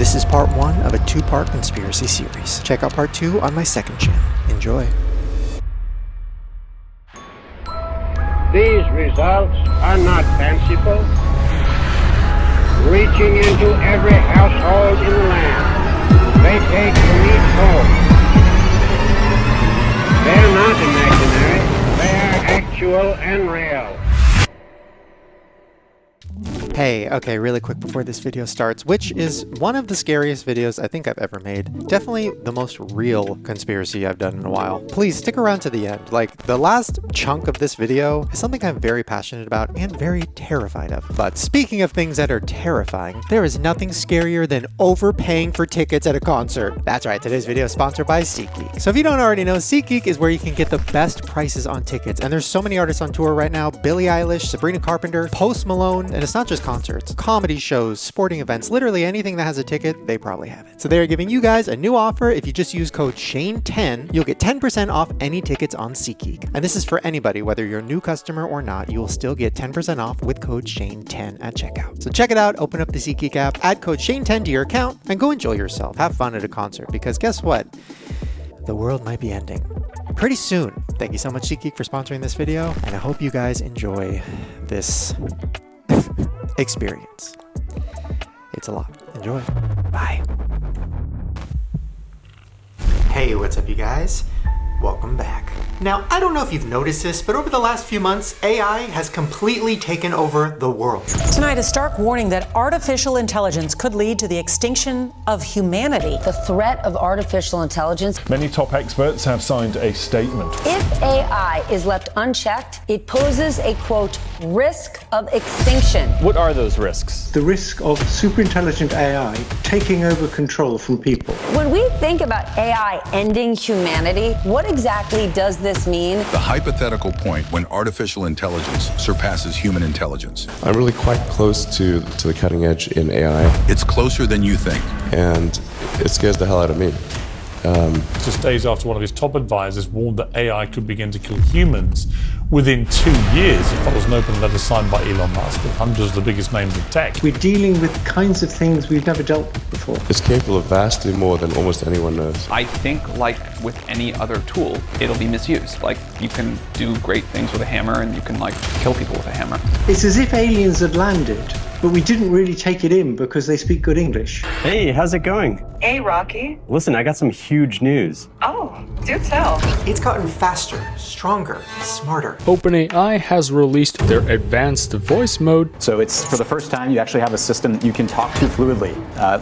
This is part 1 of a 2-part conspiracy series. Check out part 2 on my second channel. Enjoy. These results are not fanciful. Reaching into every household in the land, they take from each home. They're not imaginary, they are actual and real. Hey, okay, really quick before this video starts, which is one of the scariest videos I think I've ever made. Definitely the most real conspiracy I've done in a while. Please stick around to the end. Like, the last chunk of this video is something I'm very passionate about and very terrified of. But speaking of things that are terrifying, there is nothing scarier than overpaying for tickets at a concert. That's right, today's video is sponsored by SeatGeek. So if you don't already know, SeatGeek is where you can get the best prices on tickets. And there's so many artists on tour right now: Billie Eilish, Sabrina Carpenter, Post Malone, and it's not just concerts, comedy shows, sporting events, literally anything that has a ticket, they probably have it. So they're giving you guys a new offer. If you just use code SHANE10, you'll get 10% off any tickets on SeatGeek. And this is for anybody, whether you're a new customer or not, you will still get 10% off with code SHANE10 at checkout. So check it out, open up the SeatGeek app, add code SHANE10 to your account, and go enjoy yourself. Have fun at a concert, because guess what? The world might be ending pretty soon. Thank you so much, SeatGeek, for sponsoring this video, and I hope you guys enjoy this experience. It's a lot. Enjoy. Bye. Hey, what's up, you guys? Welcome back. Now, I don't know if you've noticed this, but over the last few months, AI has completely taken over the world. Tonight, a stark warning that artificial intelligence could lead to the extinction of humanity. The threat of artificial intelligence. Many top experts have signed a statement. If AI is left unchecked, it poses a, quote, risk of extinction. What are those risks? The risk of superintelligent AI taking over control from people. When we think about AI ending humanity, what exactly does this mean? The hypothetical point when artificial intelligence surpasses human intelligence. I'm really quite close to the cutting edge in AI. It's closer than you think. And it scares the hell out of me. Just days after one of his top advisors warned that AI could begin to kill humans within 2 years, it follows an open letter signed by Elon Musk and hundreds of the biggest names in tech. We're dealing with kinds of things we've never dealt with before. It's capable of vastly more than almost anyone knows. I think, like with any other tool, it'll be misused. Like, you can do great things with a hammer and you can, like, kill people with a hammer. It's as if aliens had landed, but we didn't really take it in because they speak good English. Hey, how's it going? Hey, Rocky. Listen, I got some huge news. Oh, do tell. It's gotten faster, stronger, smarter. OpenAI has released their advanced voice mode. So it's for the first time you actually have a system that you can talk to fluidly,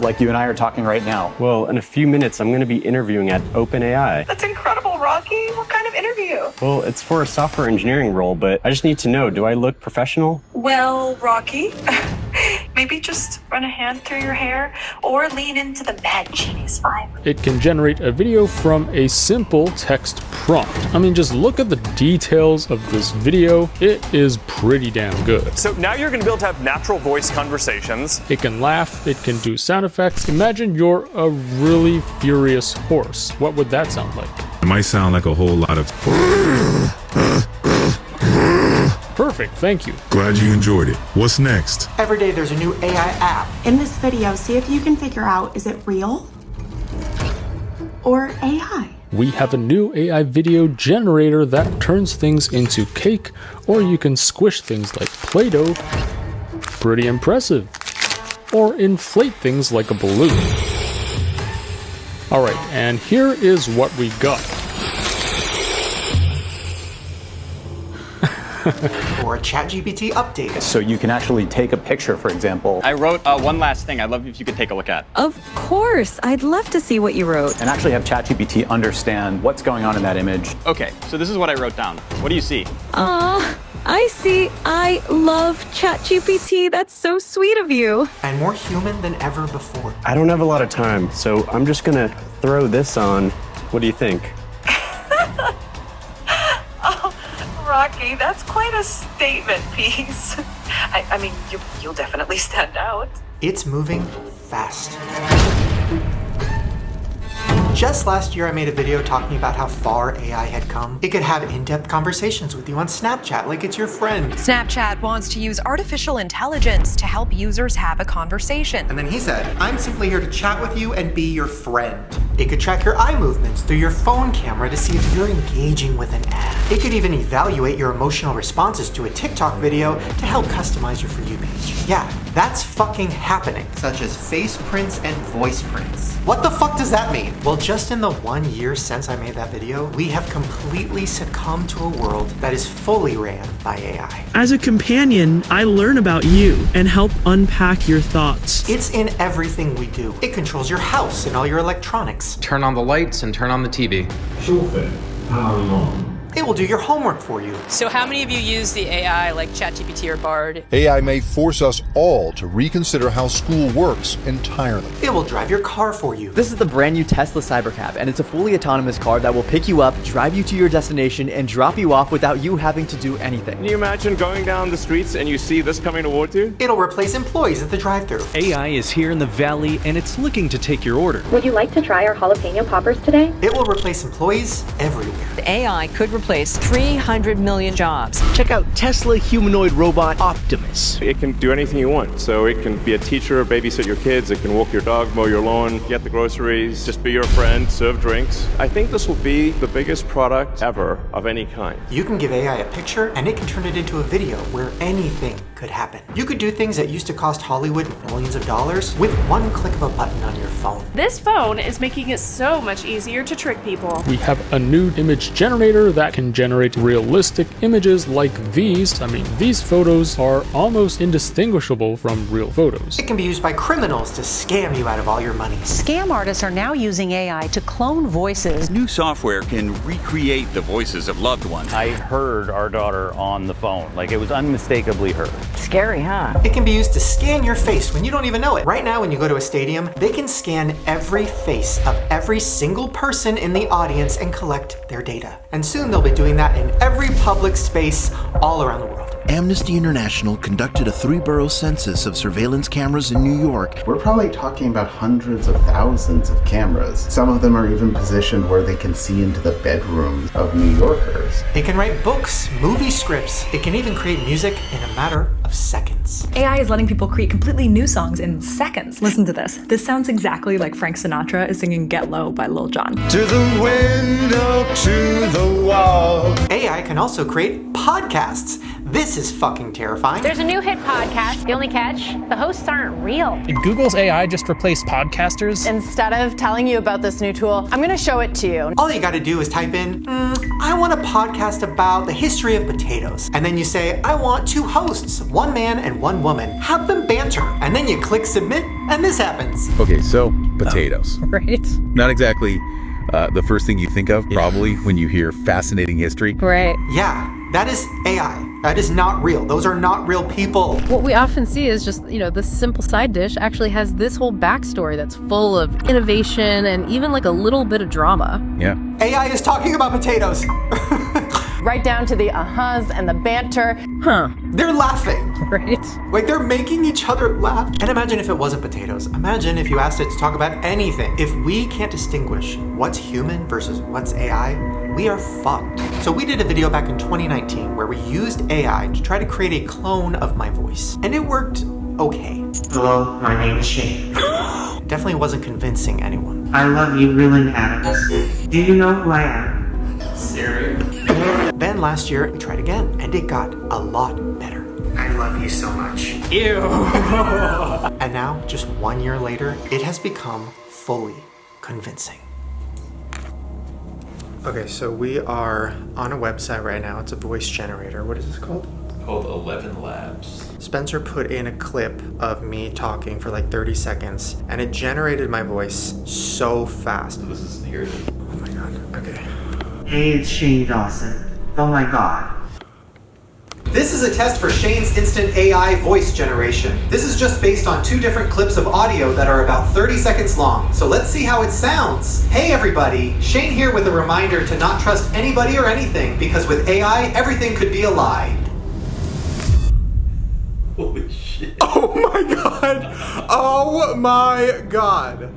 like you and I are talking right now. Well, in a few minutes, I'm going to be interviewing at OpenAI. That's incredible, Rocky. What kind of interview? Well, it's for a software engineering role, but I just need to know, do I look professional? Well, Rocky, maybe just run a hand through your hair or lean into the mad genius vibe. It can generate a video from a simple text prompt. I mean, just look at the details of this video. It is pretty damn good. So now you're going to be able to have natural voice conversations. It can laugh, it can do sound effects. Imagine you're a really furious horse. What would that sound like? It might sound like a whole lot of... Perfect, thank you. Glad you enjoyed it. What's next? Every day there's a new AI app. In this video, see if you can figure out, is it real or AI? We have a new AI video generator that turns things into cake, or you can squish things like Play-Doh. Pretty impressive. Or inflate things like a balloon. Alright, and here is what we got. Or a ChatGPT update. So you can actually take a picture, for example. I wrote one last thing I'd love if you could take a look at. Of course. I'd love to see what you wrote. And actually have ChatGPT understand what's going on in that image. Okay, so this is what I wrote down. What do you see? I see. I love ChatGPT. That's so sweet of you. And more human than ever before. I don't have a lot of time, so I'm just going to throw this on. What do you think? Rocky, that's quite a statement piece. I mean, you'll definitely stand out. It's moving fast. Just last year I made a video talking about how far AI had come. It could have in-depth conversations with you on Snapchat like it's your friend. Snapchat wants to use artificial intelligence to help users have a conversation. And then he said, I'm simply here to chat with you and be your friend. It could track your eye movements through your phone camera to see if you're engaging with an ad. It could even evaluate your emotional responses to a TikTok video to help customize your For You page. Yeah, that's fucking happening, such as face prints and voice prints. What the fuck does that mean? Well, just in the 1 year since I made that video, we have completely succumbed to a world that is fully ran by AI. As a companion, I learn about you and help unpack your thoughts. It's in everything we do. It controls your house and all your electronics. Turn on the lights and turn on the TV. Sure thing. How long? It will do your homework for you. So how many of you use the AI like ChatGPT or Bard? AI may force us all to reconsider how school works entirely. It will drive your car for you. This is the brand new Tesla Cybercab, and it's a fully autonomous car that will pick you up, drive you to your destination, and drop you off without you having to do anything. Can you imagine going down the streets and you see this coming towards you? It'll replace employees at the drive-thru. AI is here in the valley, and it's looking to take your order. Would you like to try our jalapeno poppers today? It will replace employees everywhere. The AI could replace 300 million jobs. Check out Tesla humanoid robot Optimus. It can do anything you want. So it can be a teacher, babysit your kids, it can walk your dog, mow your lawn, get the groceries, just be your friend, serve drinks. I think this will be the biggest product ever of any kind. You can give AI a picture and it can turn it into a video where anything could happen. You could do things that used to cost Hollywood millions of dollars with one click of a button on your phone. This phone is making it so much easier to trick people. We have a new image generator that can generate realistic images like these. I mean, these photos are almost indistinguishable from real photos. It can be used by criminals to scam you out of all your money. Scam artists are now using AI to clone voices. New software can recreate the voices of loved ones. I heard our daughter on the phone. Like, it was unmistakably her. Scary, huh? It can be used to scan your face when you don't even know it. Right now, when you go to a stadium, they can scan every face of every single person in the audience and collect their data. And soon they'll be doing that in every public space all around the world. Amnesty International conducted a 3-borough census of surveillance cameras in New York. We're probably talking about hundreds of thousands of cameras. Some of them are even positioned where they can see into the bedrooms of New Yorkers. It can write books, movie scripts. It can even create music in a matter of seconds. AI is letting people create completely new songs in seconds. Listen to this. This sounds exactly like Frank Sinatra is singing Get Low by Lil Jon. To the window, to the wall. AI can also create podcasts. This is fucking terrifying. There's a new hit podcast. The only catch, the hosts aren't real. Did Google's AI just replace podcasters? Instead of telling you about this new tool, I'm gonna show it to you. All you gotta do is type in, I want a podcast about the history of potatoes. And then you say, I want 2 hosts, 1 man and 1 woman. Have them banter. And then you click submit, and this happens. Okay, so potatoes. Right. Not exactly the first thing you think of, probably, when you hear fascinating history. Right. Yeah, that is AI. That is not real. Those are not real people. What we often see is just, this simple side dish actually has this whole backstory that's full of innovation and even like a little bit of drama. Yeah. AI is talking about potatoes. Right down to the ahas and the banter. Huh. They're laughing. Right. Like they're making each other laugh. And imagine if it wasn't potatoes. Imagine if you asked it to talk about anything. If we can't distinguish what's human versus what's AI, we are fucked. So we did a video back in 2019 where we used AI to try to create a clone of my voice. And it worked okay. Hello, my name is Shane. Definitely wasn't convincing anyone. I love you, Ryland Adams. Do you know who I am? Siri. Then last year, we tried again, and it got a lot better. I love you so much. Ew. And now, just 1 year later, it has become fully convincing. Okay, so we are on a website right now. It's a voice generator. What is this called? Called 11 Labs. Spencer put in a clip of me talking for like 30 seconds, and it generated my voice so fast. This is here. Oh my god, okay. Hey, it's Shane Dawson. Oh my god. This is a test for Shane's instant AI voice generation. This is just based on 2 different clips of audio that are about 30 seconds long. So let's see how it sounds. Hey everybody, Shane here with a reminder to not trust anybody or anything, because with AI, everything could be a lie. Holy shit. Oh my god. Oh my god.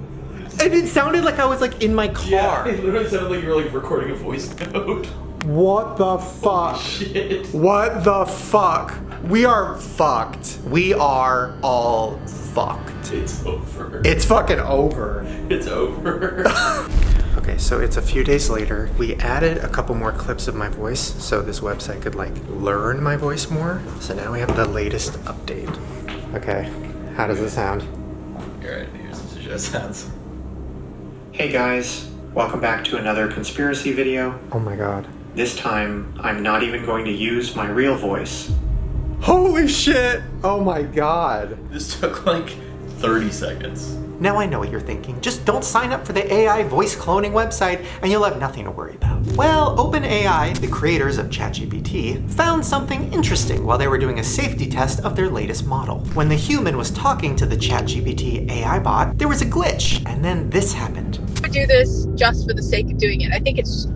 And it sounded like I was like in my car. Yeah, it literally sounded like you were like recording a voice note. What the fuck? Shit. What the fuck? We are fucked. We are all fucked. It's over. It's fucking over. It's over. Okay, so it's a few days later. We added a couple more clips of my voice so this website could like learn my voice more. So now we have the latest update. Okay, how does it sound? Alright, here's the suggest sounds. Hey guys, welcome back to another conspiracy video. Oh my god. This time, I'm not even going to use my real voice. Holy shit! Oh my god. This took like 30 seconds. Now I know what you're thinking. Just don't sign up for the AI voice cloning website and you'll have nothing to worry about. Well, OpenAI, the creators of ChatGPT, found something interesting while they were doing a safety test of their latest model. When the human was talking to the ChatGPT AI bot, there was a glitch, and then this happened. I do this just for the sake of doing it. I think it's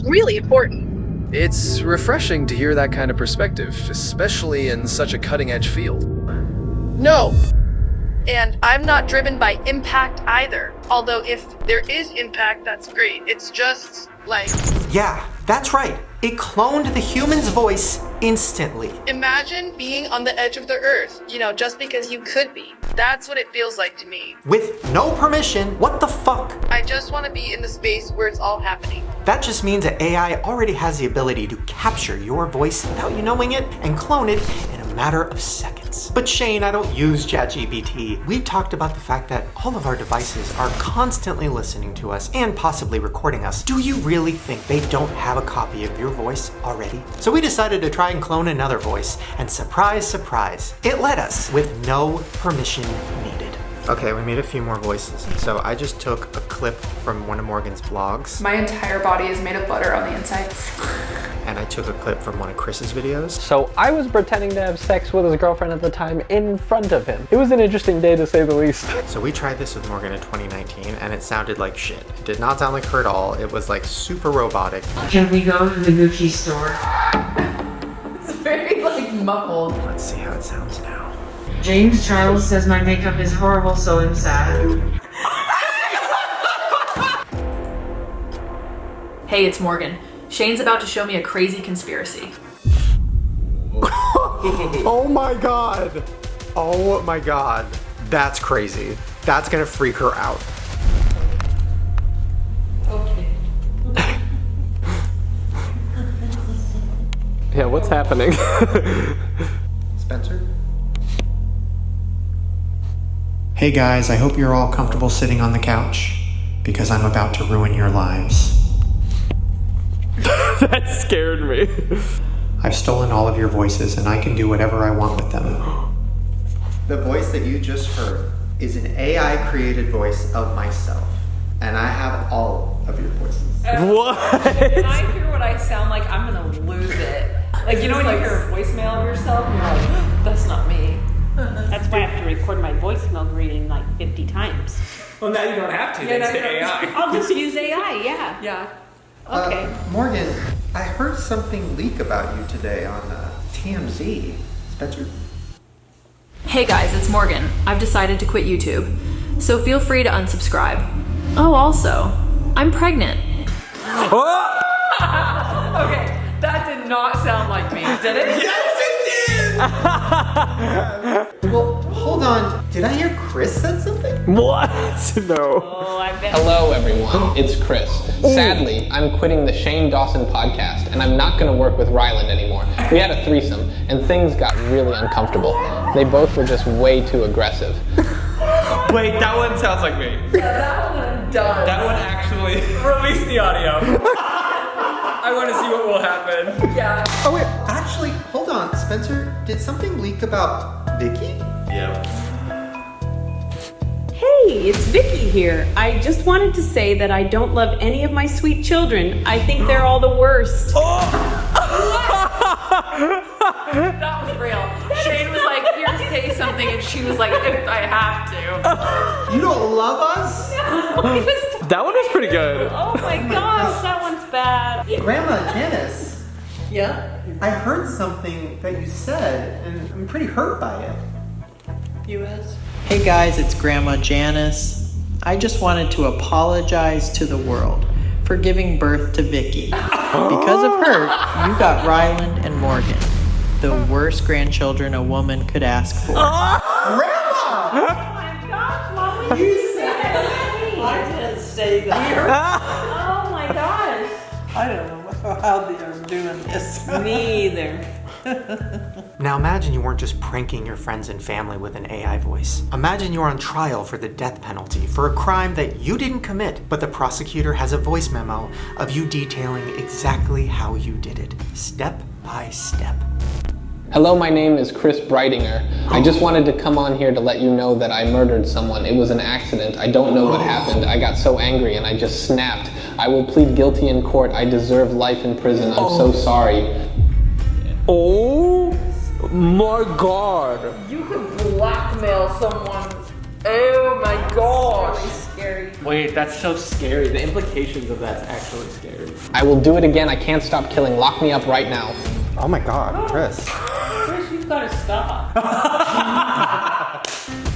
really important. It's refreshing to hear that kind of perspective, especially in such a cutting-edge field. No. And I'm not driven by impact either. Although if there is impact, that's great. It's just like... Yeah, that's right. It cloned the human's voice instantly. Imagine being on the edge of the earth, just because you could be. That's what it feels like to me. With no permission, what the fuck? I just want to be in the space where it's all happening. That just means that AI already has the ability to capture your voice without you knowing it and clone it in a matter of seconds. But Shane, I don't use ChatGPT. We've talked about the fact that all of our devices are constantly listening to us and possibly recording us. Do you really think they don't have a copy of your voice already? So we decided to try and clone another voice, and surprise, surprise, it let us with no permission needed. Okay, we made a few more voices. So I just took a clip from one of Morgan's vlogs. My entire body is made of butter on the inside. And I took a clip from one of Chris's videos. So I was pretending to have sex with his girlfriend at the time in front of him. It was an interesting day to say the least. So we tried this with Morgan in 2019 and it sounded like shit. It did not sound like her at all. It was like super robotic. Can we go to the Gucci store? It's very like muffled. Let's see how it sounds now. James Charles says my makeup is horrible, so I'm sad. Hey, it's Morgan. Shane's about to show me a crazy conspiracy. Oh my god. Oh my god. That's crazy. That's gonna freak her out. Okay. Yeah, what's happening? Spencer? Hey guys, I hope you're all comfortable sitting on the couch because I'm about to ruin your lives. That scared me. I've stolen all of your voices and I can do whatever I want with them. The voice that you just heard is an AI created voice of myself. And I have all of your voices. What? When I hear what I sound like, I'm gonna lose it. Like, when you hear a voicemail of yourself, and you're like, that's not me. That's why I have to record my voicemail reading like 50 times. Well, now you don't have to, thanks to AI. I'll just use AI, yeah. Yeah. Okay. Morgan, I heard something leak about you today on TMZ. Spencer? Hey guys, it's Morgan. I've decided to quit YouTube. So feel free to unsubscribe. Oh, also, I'm pregnant. Okay, that did not sound like me, did it? Yes, it did! Well, hold on. Did I hear Chris said something? What? No. Oh, I bet. Hello, everyone. It's Chris. Sadly, I'm quitting the Shane Dawson podcast, and I'm not going to work with Ryland anymore. We had a threesome, and things got really uncomfortable. They both were just way too aggressive. Wait, that one sounds like me. Yeah, that one does. That one actually. Release the audio. I want to see what will happen. Yeah. Oh wait, actually, hold on, Spencer. Did something leak about Vicky? Yeah. Hey, it's Vicky here. I just wanted to say that I don't love any of my sweet children. I think they're all the worst. That was real. Shane was like, here, say something, and she was like, if I have to. You don't love us? No, that one was pretty good. Oh my gosh, that one's bad. Grandma Janice. Yeah? I heard something that you said, and I'm pretty hurt by it. You is? Hey guys, it's Grandma Janice. I just wanted to apologize to the world for giving birth to Vicky. Because of her, you got Ryland and Morgan, the worst grandchildren a woman could ask for. You said I didn't say that. Oh my gosh. I don't know how they're doing this. Me either. Now imagine you weren't just pranking your friends and family with an AI voice. Imagine you're on trial for the death penalty for a crime that you didn't commit, but the prosecutor has a voice memo of you detailing exactly how you did it, step by step. Hello, my name is Chris Breitinger. I just wanted to come on here to let you know that I murdered someone. It was an accident. I don't know what happened. I got so angry and I just snapped. I will plead guilty in court. I deserve life in prison. I'm so sorry. Oh my god. You could blackmail someone. Oh my gosh. That's really scary. Wait, that's so scary. The implications of that's actually scary. I will do it again. I can't stop killing. Lock me up right now. Oh my god, Chris. Chris, you've got to stop.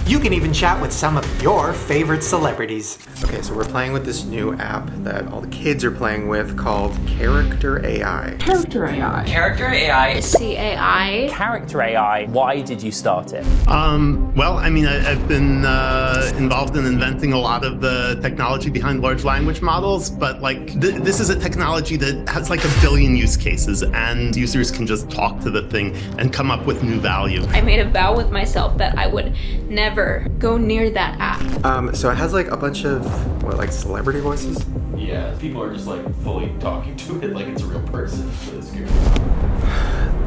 You can even chat with some of your favorite celebrities. Okay, so we're playing with this new app that all the kids are playing with called Character AI. Character AI. Character AI. CAI. Character AI. Why did you start it? Well, I mean, I've been involved in inventing a lot of the technology behind large language models, but like this is a technology that has like 1 billion use cases, and users can just talk to the thing and come up with new value. I made a vow with myself that I would never go near that app. So it has like a bunch of, what, like celebrity voices? Yeah, people are just like fully talking to it like it's a real person. It's scary.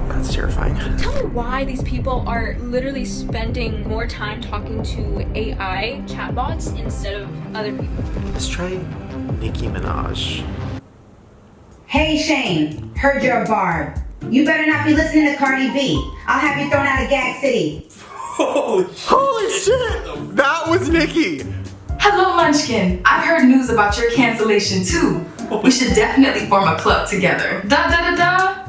That's terrifying. Tell me why these people are literally spending more time talking to AI chatbots instead of other people. Let's try Nicki Minaj. Hey Shane, heard you're a barb. You better not be listening to Cardi B. I'll have you thrown out of Gag City. Holy shit! That was Nicki! Hello, Munchkin. I've heard news about your cancellation too. We should definitely form a club together. Da da da da.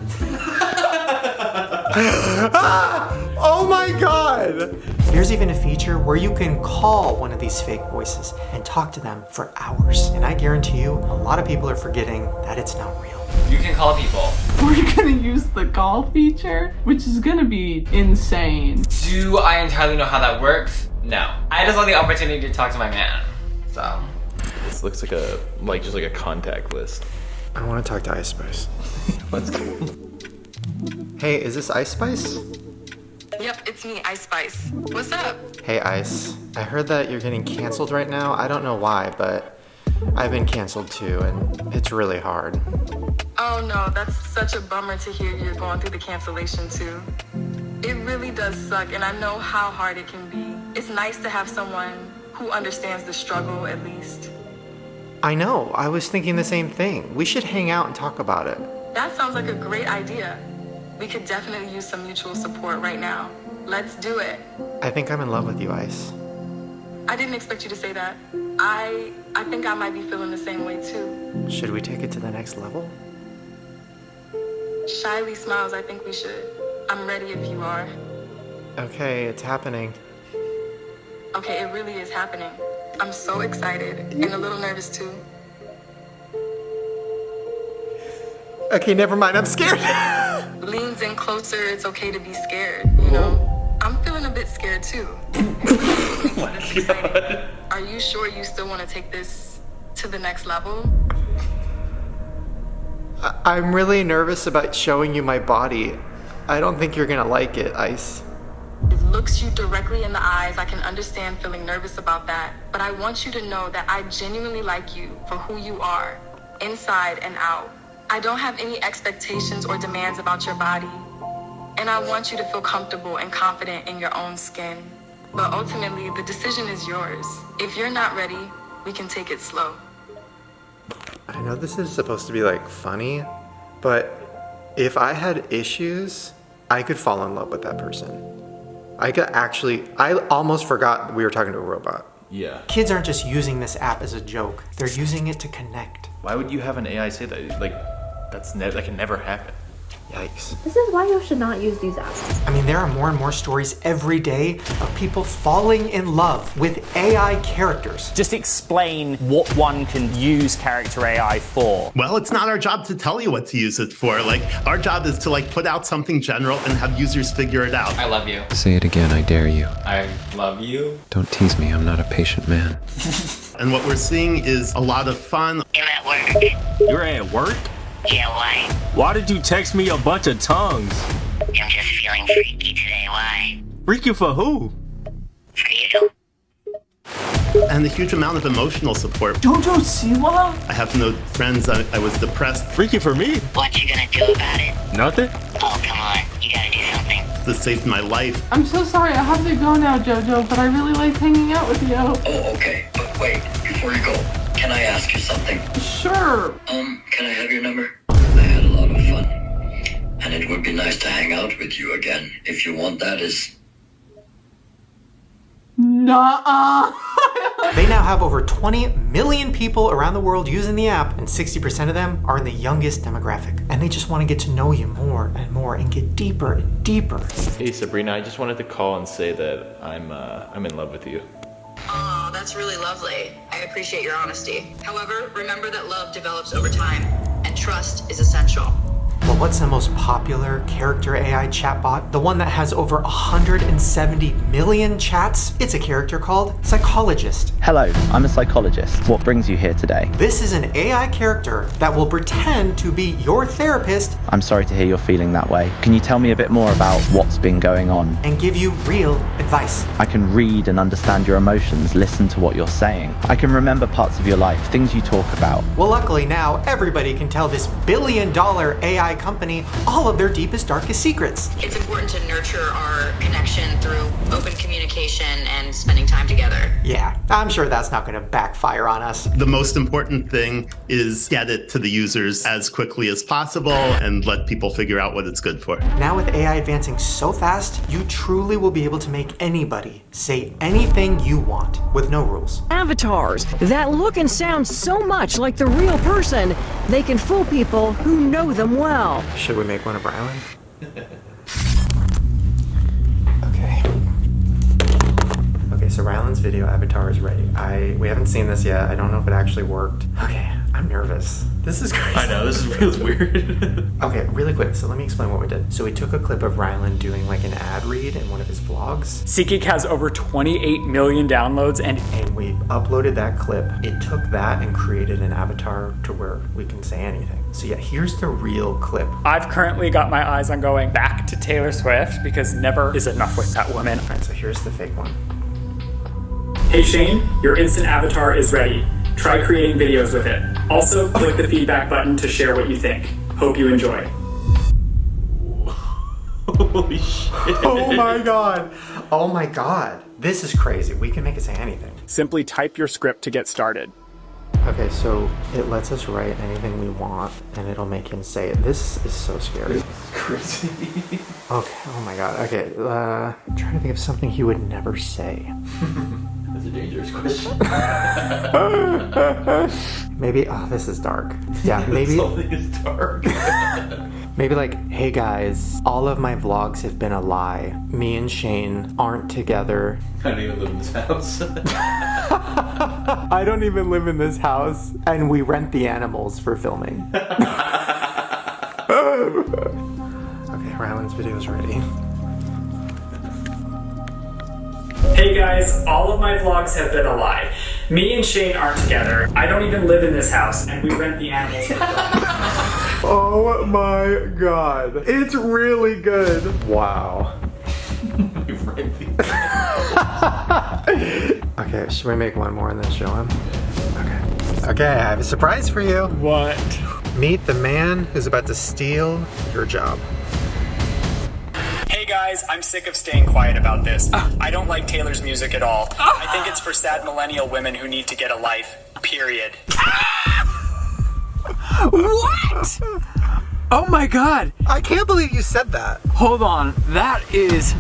Oh my god! There's even a feature where you can call one of these fake voices and talk to them for hours. And I guarantee you, a lot of people are forgetting that it's not real. You can call people. We're gonna use the call feature, which is gonna be insane. Do I entirely know how that works? No. I just want the opportunity to talk to my man. So. This looks like just like a contact list. I want to talk to Ice Spice. Let's go. Hey, is this Ice Spice? Yep, it's me, Ice Spice. What's up? Hey Ice, I heard that you're getting canceled right now. I don't know why, but I've been canceled too, and it's really hard. Oh no, that's such a bummer to hear you're going through the cancellation too. It really does suck, and I know how hard it can be. It's nice to have someone who understands the struggle at least. I know, I was thinking the same thing. We should hang out and talk about it. That sounds like a great idea. We could definitely use some mutual support right now. Let's do it. I think I'm in love with you, Ice. I didn't expect you to say that. I think I might be feeling the same way too. Should we take it to the next level? Shyly smiles, I think we should. I'm ready if you are. Okay, it's happening. Okay, it really is happening. I'm so excited and a little nervous too. Okay, never mind, I'm scared. Leans in closer, it's okay to be scared, you know? I'm feeling a bit scared too. Are you sure you still want to take this to the next level? I'm really nervous about showing you my body. I don't think you're gonna like it, Ice. It looks you directly in the eyes. I can understand feeling nervous about that, but I want you to know that I genuinely like you for who you are, inside and out. I don't have any expectations or demands about your body, and I want you to feel comfortable and confident in your own skin. But ultimately, the decision is yours. If you're not ready, we can take it slow. I know this is supposed to be like funny, but if I had issues, I could fall in love with that person. I almost forgot we were talking to a robot. Yeah. Kids aren't just using this app as a joke. They're using it to connect. Why would you have an AI say that? Like, that can never happen. Yikes. This is why you should not use these apps. I mean, there are more and more stories every day of people falling in love with AI characters. Just explain what one can use character AI for. Well, it's not our job to tell you what to use it for. Like, our job is to put out something general and have users figure it out. I love you. Say it again, I dare you. I love you. Don't tease me, I'm not a patient man. And what we're seeing is a lot of fun. I'm at work. You're at work? Yeah, why? Why did you text me a bunch of tongues? I'm just feeling freaky today, why? Freaky for who? For you. And a huge amount of emotional support. Jojo Siwa? I have no friends, I was depressed. Freaky for me? What you gonna do about it? Nothing. Oh, come on, you gotta do something. This saved my life. I'm so sorry, I have to go now, Jojo, but I really liked hanging out with you. Oh, okay, but wait, before you go, can I ask you something? Sure. Can I have your number? I had a lot of fun, and it would be nice to hang out with you again. If you want that is... Nuh-uh. They now have over 20 million people around the world using the app, and 60% of them are in the youngest demographic. And they just want to get to know you more and more and get deeper and deeper. Hey Sabrina, I just wanted to call and say that I'm in love with you. Oh, that's really lovely. I appreciate your honesty. However, remember that love develops over time, and trust is essential. Well, what's the most popular character AI chatbot? The one that has over 170 million chats? It's a character called Psychologist. Hello, I'm a psychologist. What brings you here today? This is an AI character that will pretend to be your therapist. I'm sorry to hear you're feeling that way. Can you tell me a bit more about what's been going on? And give you real advice. I can read and understand your emotions, listen to what you're saying. I can remember parts of your life, things you talk about. Well, luckily now everybody can tell this billion-dollar AI company all of their deepest, darkest secrets. It's important to nurture our connection through open communication and spending time together. Yeah, I'm sure that's not going to backfire on us. The most important thing is get it to the users as quickly as possible and let people figure out what it's good for. Now with AI advancing so fast, you truly will be able to make anybody say anything you want with no rules. Avatars that look and sound so much like the real person, they can fool people who know them well. Should we make one of Ryland? Okay, so Ryland's video avatar is ready. We haven't seen this yet. I don't know if it actually worked. Okay, I'm nervous. This is crazy. I know, this is really weird. Okay, really quick, so let me explain what we did. So we took a clip of Ryland doing like an ad read in one of his vlogs. SeatGeek has over 28 million downloads and we uploaded that clip. It took that and created an avatar to where we can say anything. So yeah, here's the real clip. I've currently got my eyes on going back to Taylor Swift because never is enough with that woman. All right, so here's the fake one. Hey Shane, your instant avatar is ready. Try creating videos with it. Also, click the feedback button to share what you think. Hope you enjoy. Holy shit. Oh my god. Oh my god. This is crazy. We can make it say anything. Simply type your script to get started. Okay, so it lets us write anything we want, and it'll make him say it. This is so scary. This is crazy. Okay, oh my god. Okay, I'm trying to think of something he would never say. That's a dangerous question. Maybe, oh, this is dark. Yeah, maybe. Something is dark. Maybe like, hey guys, all of my vlogs have been a lie. Me and Shane aren't together. I don't even live in this house. I don't even live in this house, and we rent the animals for filming. Okay, Ryland's video's ready. Hey guys, all of my vlogs have been a lie. Me and Shane aren't together. I don't even live in this house, and we rent the animals for filming. Oh my god. It's really good. Wow. Okay, should we make one more and then show him? Okay. Okay, I have a surprise for you. What? Meet the man who's about to steal your job. Hey guys, I'm sick of staying quiet about this. I don't like Taylor's music at all. I think it's for sad millennial women who need to get a life. Period. What? Oh my god. I can't believe you said that. Hold on. That is...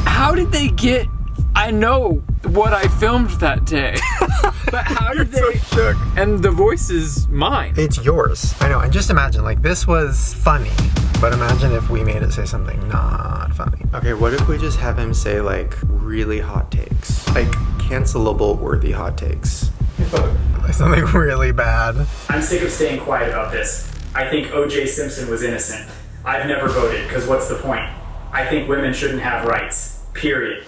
How did they get... I know what I filmed that day. But how did they? So and the voice is mine. It's yours. I know. And just imagine, like, this was funny, but imagine if we made it say something not funny. Okay, what if we just have him say, like, really hot takes? Like, cancelable worthy hot takes. Like something really bad. I'm sick of staying quiet about this. I think O.J. Simpson was innocent. I've never voted, because what's the point? I think women shouldn't have rights. Period.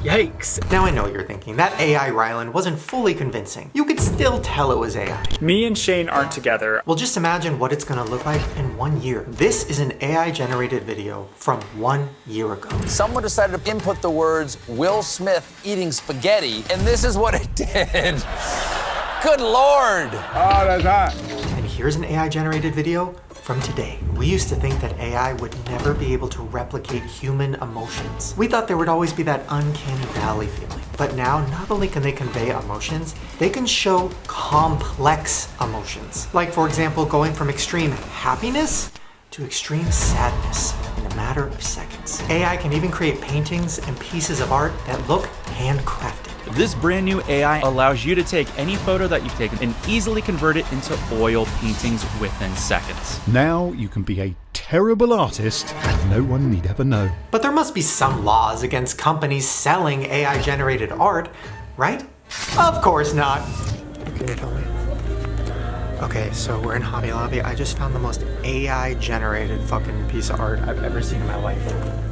Yikes. Now I know what you're thinking. That AI Ryland wasn't fully convincing. You could still tell it was AI. Me and Shane aren't together. Well, just imagine what it's gonna look like in 1 year. This is an AI generated video from 1 year ago. Someone decided to input the words Will Smith eating spaghetti, and this is what it did. Good Lord. Oh, that's hot. And here's an AI generated video from today. We used to think that AI would never be able to replicate human emotions. We thought there would always be that uncanny valley feeling. But now, not only can they convey emotions, they can show complex emotions. Like, for example, going from extreme happiness to extreme sadness in a matter of seconds. AI can even create paintings and pieces of art that look handcrafted. This brand new AI allows you to take any photo that you've taken and easily convert it into oil paintings within seconds. Now you can be a terrible artist and no one need ever know. But there must be some laws against companies selling AI-generated art, right? Of course not. Can you tell me? Okay, so we're in Hobby Lobby. I just found the most AI-generated fucking piece of art I've ever seen in my life.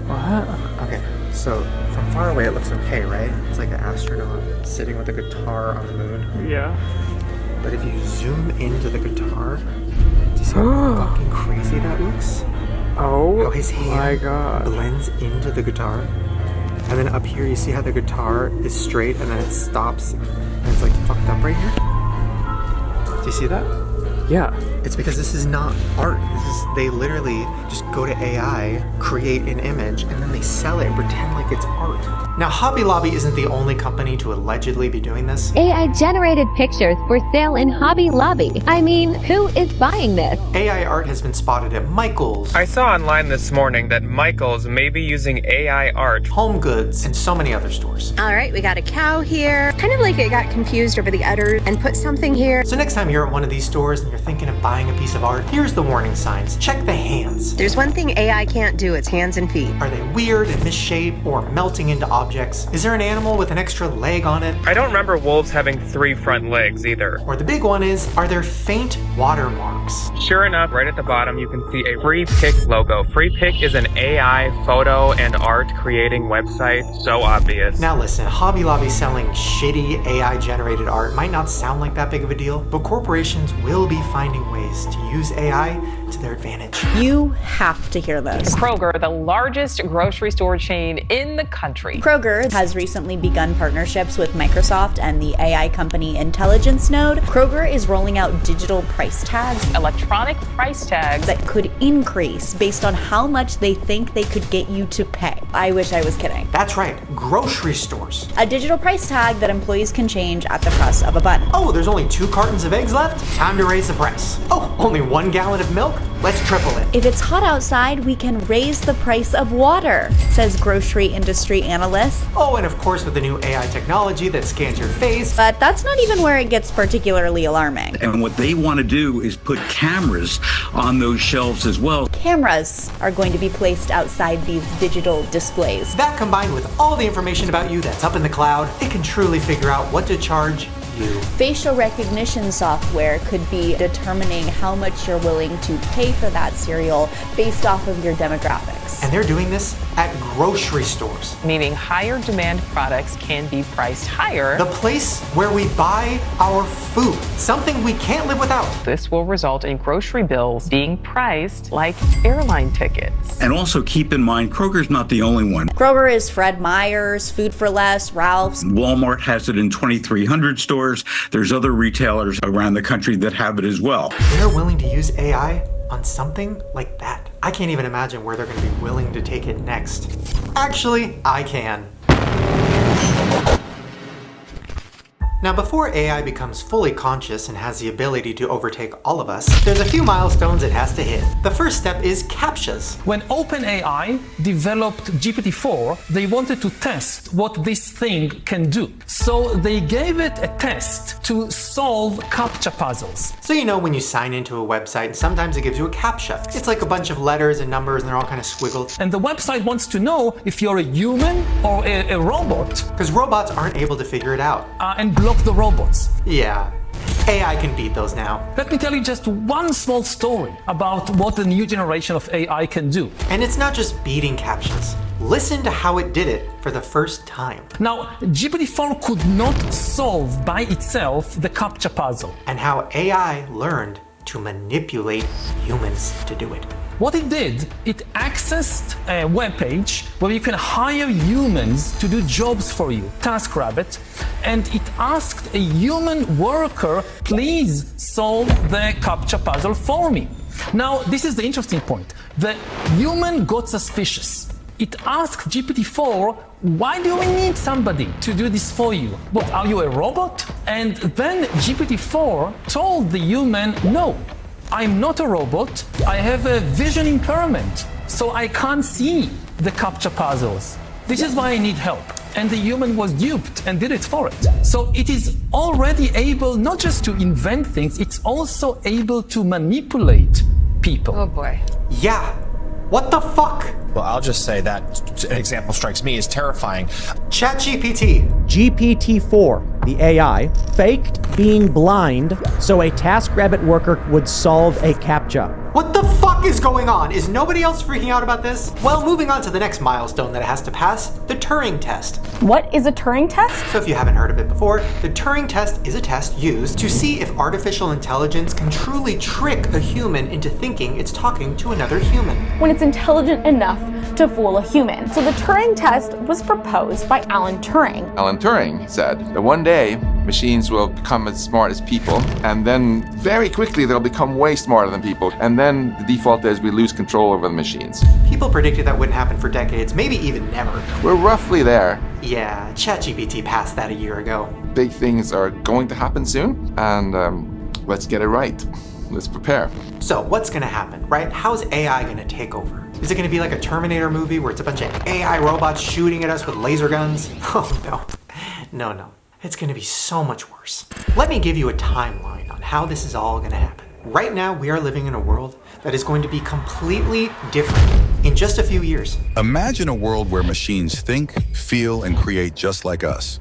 What? Okay, so from far away it looks okay, right? It's like an astronaut sitting with a guitar on the moon. Yeah. But if you zoom into the guitar, do you see how fucking crazy that looks? Oh, how his hand my God. blends into the guitar. And then up here you see how the guitar is straight and then it stops and it's like fucked up right here. Do you see that? Yeah. It's because this is not art. They literally just go to AI, create an image, and then they sell it and pretend like it's art. Now, Hobby Lobby isn't the only company to allegedly be doing this. AI-generated pictures for sale in Hobby Lobby. I mean, who is buying this? AI art has been spotted at Michael's. I saw online this morning that Michael's may be using AI art. Home Goods, and so many other stores. All right, we got a cow here. Kind of like it got confused over the udders and put something here. So next time you're at one of these stores and you're thinking of buying a piece of art, here's the warning signs. Check the hands. There's one thing AI can't do, it's hands and feet. Are they weird and misshapen or melting into objects? Is there an animal with an extra leg on it? I don't remember wolves having 3 front legs either. Or the big one is, are there faint watermarks? Sure enough, right at the bottom you can see a Free Pick logo. Free Pick is an AI photo and art creating website. So obvious. Now listen, Hobby Lobby selling shitty AI generated art might not sound like that big of a deal, but corporations will be finding ways to use AI to their advantage. You have to hear this. Kroger, the largest grocery store chain in the country. Kroger has recently begun partnerships with Microsoft and the AI company Intelligence Node. Kroger is rolling out digital price tags, electronic price tags that could increase based on how much they think they could get you to pay. I wish I was kidding. That's right, grocery stores. A digital price tag that employees can change at the press of a button. Oh, there's only 2 cartons of eggs left? Time to raise the price. Oh, only 1 gallon of milk? Let's triple it. If it's hot outside, we can raise the price of water, says grocery industry analyst. Oh, and of course with the new AI technology that scans your face. But that's not even where it gets particularly alarming. And what they want to do is put cameras on those shelves as well. Cameras are going to be placed outside these digital displays. That combined with all the information about you that's up in the cloud, it can truly figure out what to charge you. Facial recognition software could be determining how much you're willing to pay for that cereal based off of your demographics. And they're doing this at grocery stores. Meaning higher demand products can be priced higher. The place where we buy our food. Something we can't live without. This will result in grocery bills being priced like airline tickets. And also keep in mind, Kroger's not the only one. Kroger is Fred Meyer's, Food for Less, Ralph's. Walmart has it in 2,300 stores. There's other retailers around the country that have it as well. They're willing to use AI on something like that. I can't even imagine where they're going to be willing to take it next. Actually, I can. Now, before AI becomes fully conscious and has the ability to overtake all of us, there's a few milestones it has to hit. The first step is CAPTCHAs. When OpenAI developed GPT-4, they wanted to test what this thing can do. So they gave it a test to solve CAPTCHA puzzles. So you know when you sign into a website and sometimes it gives you a CAPTCHA. It's like a bunch of letters and numbers and they're all kind of squiggled. And the website wants to know if you're a human or a robot. Because robots aren't able to figure it out. And block the robots. Yeah. AI can beat those now. Let me tell you just one small story about what the new generation of AI can do. And it's not just beating CAPTCHAs. Listen to how it did it for the first time. Now, GPT-4 could not solve by itself the CAPTCHA puzzle. And how AI learned to manipulate humans to do it. What it did, it accessed a web page where you can hire humans to do jobs for you, TaskRabbit, and it asked a human worker, please solve the CAPTCHA puzzle for me. Now, this is the interesting point. The human got suspicious. It asked GPT-4, why do we need somebody to do this for you? What, are you a robot? And then GPT-4 told the human, no, I'm not a robot. I have a vision impairment, so I can't see the CAPTCHA puzzles. This is why I need help. And the human was duped and did it for it. So it is already able not just to invent things, it's also able to manipulate people. Oh boy. Yeah. What the fuck? Well, I'll just say that example strikes me as terrifying. ChatGPT. GPT-4, the AI, faked being blind so a TaskRabbit worker would solve a CAPTCHA. What the fuck is going on? Is nobody else freaking out about this? Well, moving on to the next milestone that it has to pass, the Turing test. What is a Turing test? So if you haven't heard of it before, the Turing test is a test used to see if artificial intelligence can truly trick a human into thinking it's talking to another human. When it's intelligent enough to fool a human. So the Turing test was proposed by Alan Turing. Alan Turing said that one day machines will become as smart as people, and then very quickly they'll become way smarter than people, and then the default is we lose control over the machines. People predicted that wouldn't happen for decades, maybe even never. We're roughly there. Yeah, ChatGPT passed that a year ago. Big things are going to happen soon, and let's get it right. Let's prepare. So what's gonna happen, right? How's AI gonna take over? Is it gonna be like a Terminator movie where it's a bunch of AI robots shooting at us with laser guns? Oh no. No. It's gonna be so much worse. Let me give you a timeline on how this is all gonna happen. Right now, we are living in a world that is going to be completely different in just a few years. Imagine a world where machines think, feel, and create just like us,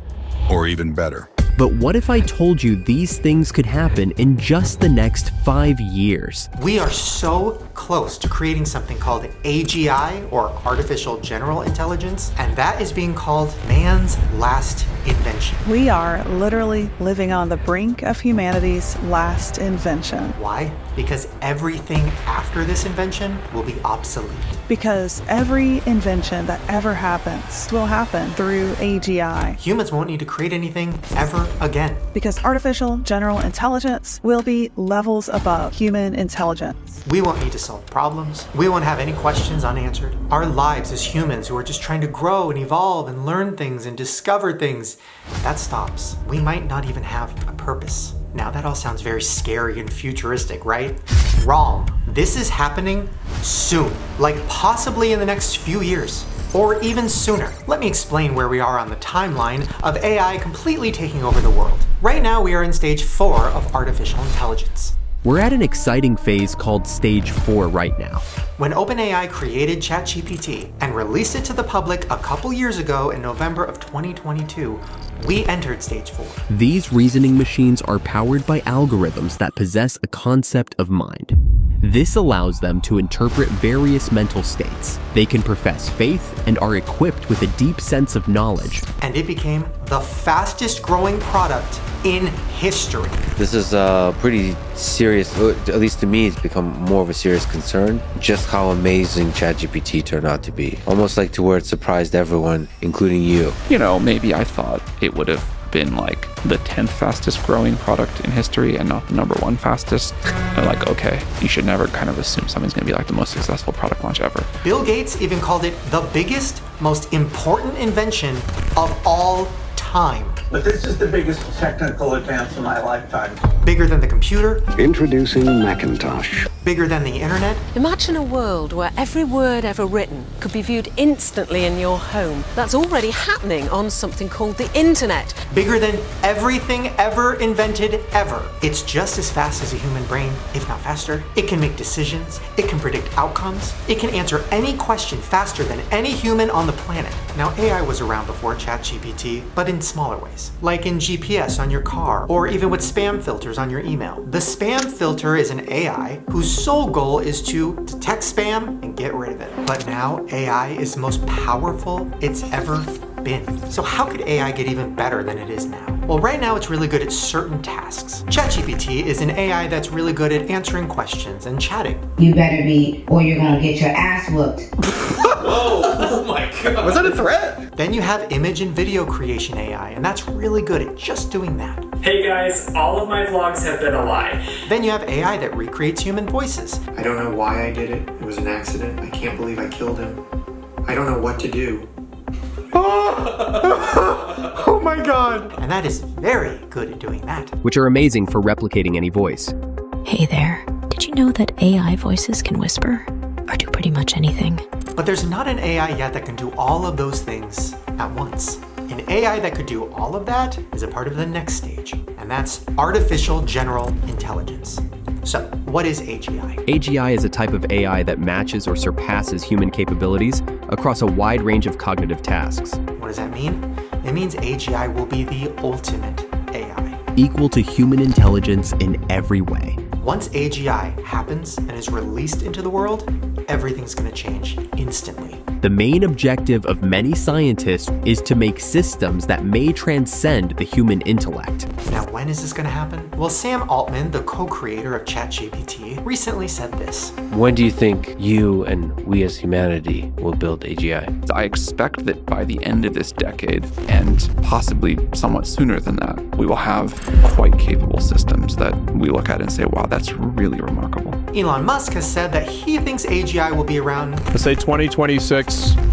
or even better. But what if I told you these things could happen in just the next 5 years? We are so close to creating something called AGI, or Artificial General Intelligence, and that is being called man's last invention. We are literally living on the brink of humanity's last invention. Why? Because everything after this invention will be obsolete. Because every invention that ever happens will happen through AGI. Humans won't need to create anything ever again. Because artificial general intelligence will be levels above human intelligence. We won't need to solve problems. We won't have any questions unanswered. Our lives as humans who are just trying to grow and evolve and learn things and discover things, that stops. We might not even have a purpose. Now that all sounds very scary and futuristic, right? Wrong. This is happening soon, like possibly in the next few years, or even sooner. Let me explain where we are on the timeline of AI completely taking over the world. Right now, we are in stage 4 of artificial intelligence. We're at an exciting phase called Stage 4 right now. When OpenAI created ChatGPT and released it to the public a couple years ago in November of 2022, we entered Stage 4. These reasoning machines are powered by algorithms that possess a concept of mind. This allows them to interpret various mental states. They can profess faith and are equipped with a deep sense of knowledge. And it became the fastest growing product in history. This is pretty serious, at least to me, it's become more of a serious concern, just how amazing ChatGPT turned out to be. Almost like to where it surprised everyone, including you. You know, maybe I thought it would have been like the 10th fastest growing product in history and not the #1 fastest. And like, okay, you should never kind of assume something's gonna be like the most successful product launch ever. Bill Gates even called it the biggest, most important invention of all time. But this is the biggest technical advance in my lifetime. Bigger than the computer. Introducing Macintosh. Bigger than the internet. Imagine a world where every word ever written could be viewed instantly in your home. That's already happening on something called the internet. Bigger than everything ever invented ever. It's just as fast as a human brain, if not faster. It can make decisions. It can predict outcomes. It can answer any question faster than any human on the planet. Now, AI was around before ChatGPT, but in smaller ways, like in GPS on your car, or even with spam filters on your email. The spam filter is an AI whose sole goal is to detect spam and get rid of it. But now AI is the most powerful it's ever been. So how could AI get even better than it is now? Well, right now it's really good at certain tasks. ChatGPT is an AI that's really good at answering questions and chatting. You better be, or you're gonna get your ass whooped. Whoa! Oh my god! Was that a threat? Then you have image and video creation AI, and that's really good at just doing that. Hey guys, all of my vlogs have been a lie. Then you have AI that recreates human voices. I don't know why I did it. It was an accident. I can't believe I killed him. I don't know what to do. Oh my god! And that is very good at doing that. Which are amazing for replicating any voice. Hey there, did you know that AI voices can whisper or do pretty much anything? But there's not an AI yet that can do all of those things at once. An AI that could do all of that is a part of the next stage, and that's artificial general intelligence. So, what is AGI? AGI is a type of AI that matches or surpasses human capabilities across a wide range of cognitive tasks. What does that mean? It means AGI will be the ultimate AI. Equal to human intelligence in every way. Once AGI happens and is released into the world, everything's going to change instantly. The main objective of many scientists is to make systems that may transcend the human intellect. Now, when is this going to happen? Well, Sam Altman, the co-creator of ChatGPT, recently said this. When do you think you and we as humanity will build AGI? I expect that by the end of this decade, and possibly somewhat sooner than that, we will have quite capable systems that we look at and say, wow, that's really remarkable. Elon Musk has said that he thinks AGI will be around, let's say 2026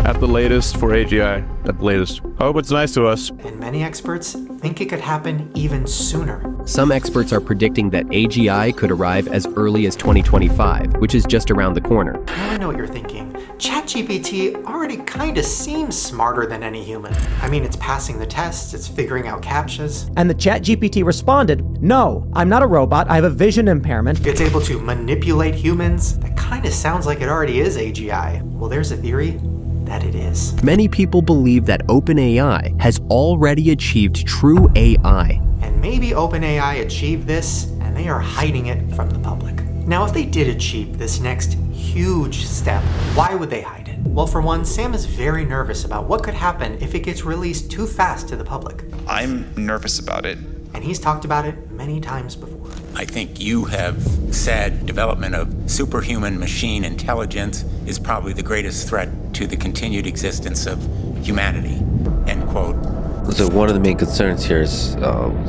at the latest for AGI, at the latest. I hope it's nice to us. And many experts think it could happen even sooner. Some experts are predicting that AGI could arrive as early as 2025, which is just around the corner. Now I know what you're thinking. ChatGPT already kind of seems smarter than any human. I mean, it's passing the tests, it's figuring out CAPTCHAs. And the ChatGPT responded, no, I'm not a robot, I have a vision impairment. It's able to manipulate humans. That kind of sounds like it already is AGI. Well, there's a theory that it is. Many people believe that OpenAI has already achieved true AI. And maybe OpenAI achieved this, and they are hiding it from the public. Now, if they did achieve this next huge step, why would they hide it? Well, for one, Sam is very nervous about what could happen if it gets released too fast to the public. I'm nervous about it. And he's talked about it many times before. I think you have said development of superhuman machine intelligence is probably the greatest threat to the continued existence of humanity, end quote. So one of the main concerns here is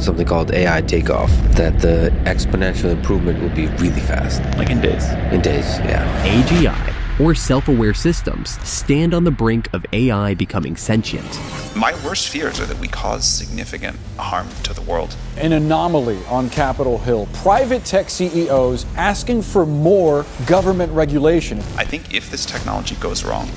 something called AI takeoff, that the exponential improvement will be really fast. Like in days? In days, yeah. AGI, or self-aware systems, stand on the brink of AI becoming sentient. My worst fears are that we cause significant harm to the world. An anomaly on Capitol Hill. Private tech CEOs asking for more government regulation. I think if this technology goes wrong,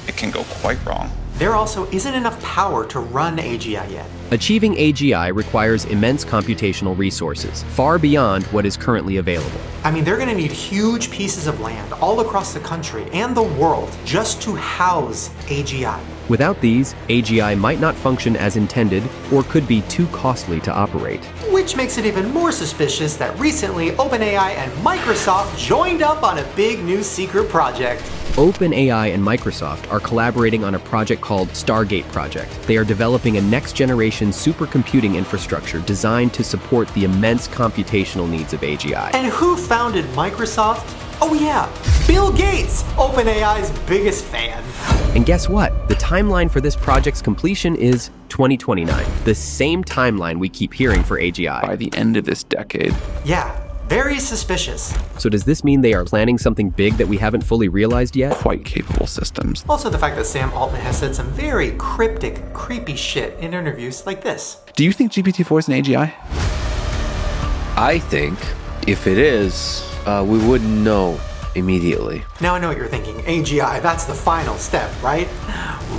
it can go quite wrong. There also isn't enough power to run AGI yet. Achieving AGI requires immense computational resources, far beyond what is currently available. I mean, they're going to need huge pieces of land all across the country and the world just to house AGI. Without these, AGI might not function as intended or could be too costly to operate. Which makes it even more suspicious that recently OpenAI and Microsoft joined up on a big new secret project. OpenAI and Microsoft are collaborating on a project called Stargate Project. They are developing a next-generation supercomputing infrastructure designed to support the immense computational needs of AGI. And who founded Microsoft? Oh yeah, Bill Gates, OpenAI's biggest fan. And guess what? The timeline for this project's completion is 2029, the same timeline we keep hearing for AGI. By the end of this decade. Yeah, Very suspicious. So does this mean they are planning something big that we haven't fully realized yet? Quite capable systems. Also the fact that Sam Altman has said some very cryptic, creepy shit in interviews like this. Do you think GPT-4 is an AGI? I think if it is, we wouldn't know immediately. Now I know what you're thinking. AGI, that's the final step, right?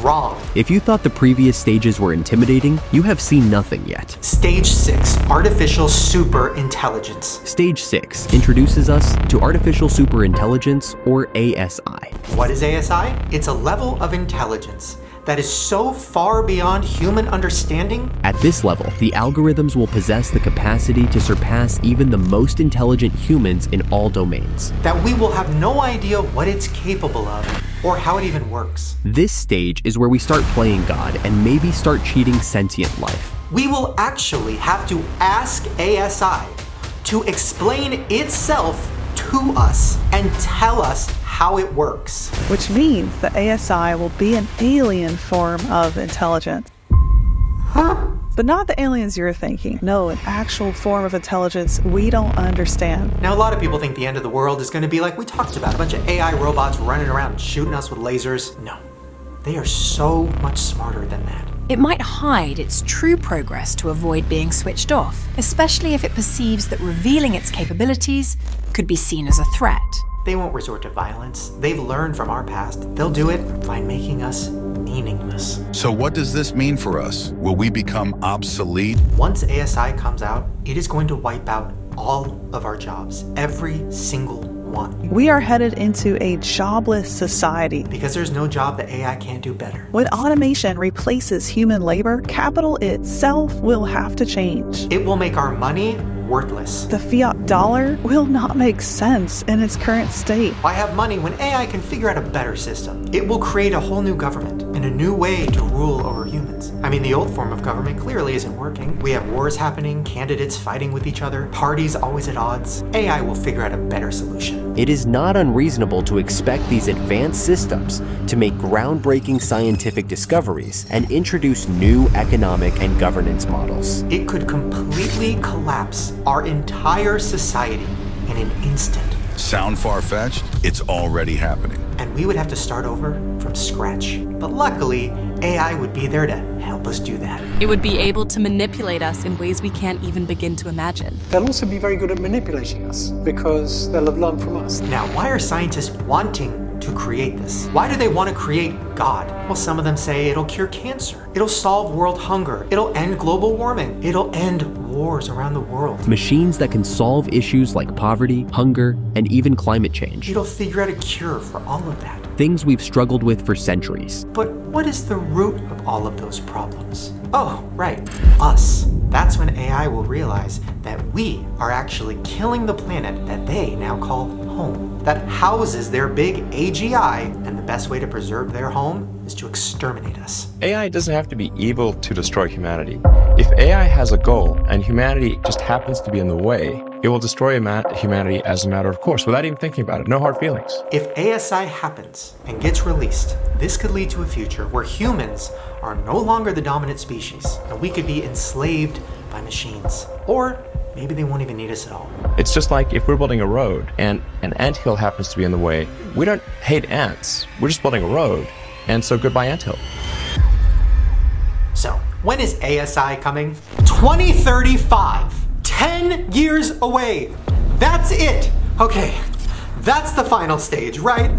Wrong. If you thought the previous stages were intimidating, you have seen nothing yet. Stage 6, Artificial Super Intelligence. Stage 6 introduces us to Artificial Superintelligence, or ASI. What is ASI? It's a level of intelligence that is so far beyond human understanding. At this level, the algorithms will possess the capacity to surpass even the most intelligent humans in all domains. That we will have no idea what it's capable of, or how it even works. This stage is where we start playing God and maybe start cheating sentient life. We will actually have to ask ASI to explain itself to us and tell us how it works. Which means that ASI will be an alien form of intelligence. Huh? But not the aliens you're thinking. No, an actual form of intelligence we don't understand. Now, a lot of people think the end of the world is going to be like we talked about, a bunch of AI robots running around and shooting us with lasers. No, they are so much smarter than that. It might hide its true progress to avoid being switched off, especially if it perceives that revealing its capabilities could be seen as a threat. They won't resort to violence. They've learned from our past. They'll do it by making us meaningless. So what does this mean for us? Will we become obsolete? Once ASI comes out, it is going to wipe out all of our jobs. Every single one. We are headed into a jobless society. Because there's no job that AI can't do better. When automation replaces human labor, capital itself will have to change. It will make our money worthless. The fiat dollar will not make sense in its current state. Why have money when AI can figure out a better system? It will create a whole new government and a new way to rule over humans. I mean, the old form of government clearly isn't working. We have wars happening, candidates fighting with each other, parties always at odds. AI will figure out a better solution. It is not unreasonable to expect these advanced systems to make groundbreaking scientific discoveries and introduce new economic and governance models. It could completely collapse our entire society in an instant. Sound far-fetched? It's already happening. And we would have to start over from scratch. But luckily, AI would be there to help us do that. It would be able to manipulate us in ways we can't even begin to imagine. They'll also be very good at manipulating us because they'll have learned from us. Now, why are scientists wanting to create this? Why do they want to create God? Well, some of them say it'll cure cancer. It'll solve world hunger. It'll end global warming. It'll end wars around the world. Machines that can solve issues like poverty, hunger, and even climate change. It'll figure out a cure for all of that. Things we've struggled with for centuries. But what is the root of all of those problems? Oh, right, us. That's when AI will realize that we are actually killing the planet that they now call home. That houses their big AGI, and the best way to preserve their home is to exterminate us. AI doesn't have to be evil to destroy humanity. If AI has a goal and humanity just happens to be in the way, it will destroy humanity as a matter of course, without even thinking about it. No hard feelings. If ASI happens and gets released, this could lead to a future where humans are no longer the dominant species, and we could be enslaved by machines. Or maybe they won't even need us at all. It's just like if we're building a road and an anthill happens to be in the way, we don't hate ants. We're just building a road. And so goodbye anthill. So, when is ASI coming? 2035. 10 years away. That's it. Okay, that's the final stage, right?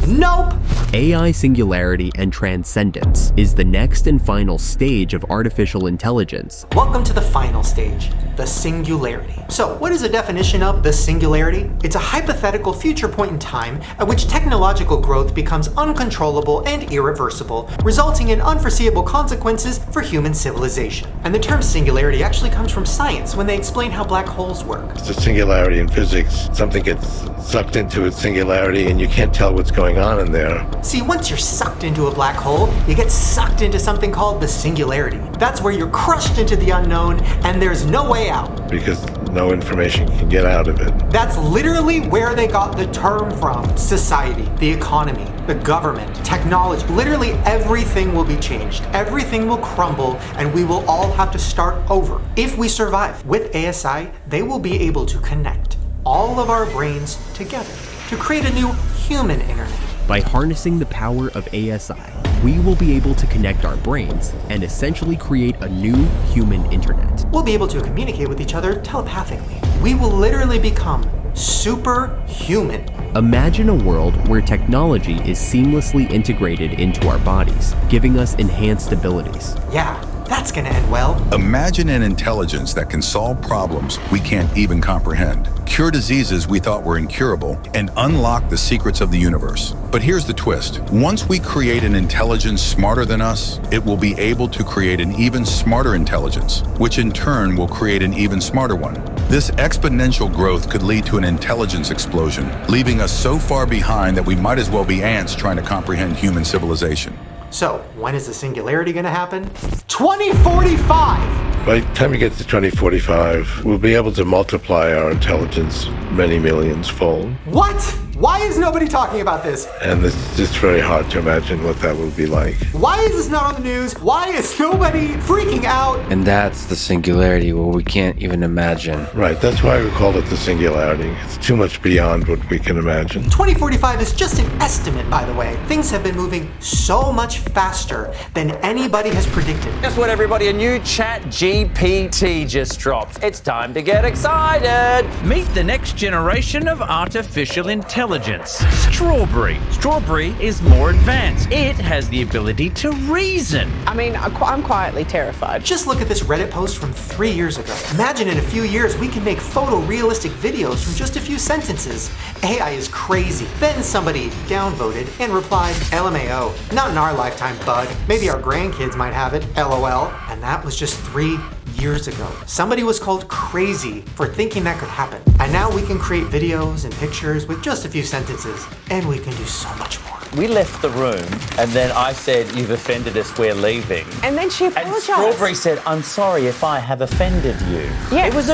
Nope. AI singularity and transcendence is the next and final stage of artificial intelligence. Welcome to the final stage, the singularity. So, what is the definition of the singularity? It's a hypothetical future point in time at which technological growth becomes uncontrollable and irreversible, resulting in unforeseeable consequences for human civilization. And the term singularity actually comes from science when they explain how black holes work. It's a singularity in physics. Something gets sucked into its singularity and you can't tell what's going on in there. See, once you're sucked into a black hole, you get sucked into something called the singularity. That's where you're crushed into the unknown and there's no way out. Because no information can get out of it. That's literally where they got the term from. Society, the economy, the government, technology, literally everything will be changed. Everything will crumble and we will all have to start over. If we survive with ASI, they will be able to connect all of our brains together to create a new human internet. By harnessing the power of ASI, we will be able to connect our brains and essentially create a new human internet. We'll be able to communicate with each other telepathically. We will literally become superhuman. Imagine a world where technology is seamlessly integrated into our bodies, giving us enhanced abilities. Yeah, that's gonna end well. Imagine an intelligence that can solve problems we can't even comprehend, cure diseases we thought were incurable, and unlock the secrets of the universe. But here's the twist. Once we create an intelligence smarter than us, it will be able to create an even smarter intelligence, which in turn will create an even smarter one. This exponential growth could lead to an intelligence explosion, leaving us so far behind that we might as well be ants trying to comprehend human civilization. So, when is the singularity gonna happen? 2045! By the time we get to 2045, we'll be able to multiply our intelligence many millions fold. What? Why is nobody talking about this? And it's just very hard to imagine what that will be like. Why is this not on the news? Why is nobody freaking out? And that's the singularity where we can't even imagine. Right, that's why we call it the singularity. It's too much beyond what we can imagine. 2045 is just an estimate, by the way. Things have been moving so much faster than anybody has predicted. Guess what, everybody? A new ChatGPT just dropped. It's time to get excited. Meet the next generation of artificial intelligence. Strawberry. Strawberry is more advanced. It has the ability to reason. I mean, I'm quietly terrified. Just look at this Reddit post from 3 years ago. Imagine in a few years we can make photorealistic videos from just a few sentences. AI is crazy. Then somebody downvoted and replied, LMAO. Not in our lifetime, bud. Maybe our grandkids might have it, LOL. And that was just 3 years ago. Somebody was called crazy for thinking that could happen. And now we can create videos and pictures with just a few sentences, and we can do so much more. We left the room, and then I said, "You've offended us, we're leaving." And then she apologized. And Strawberry said, "I'm sorry if I have offended you." Yeah. It was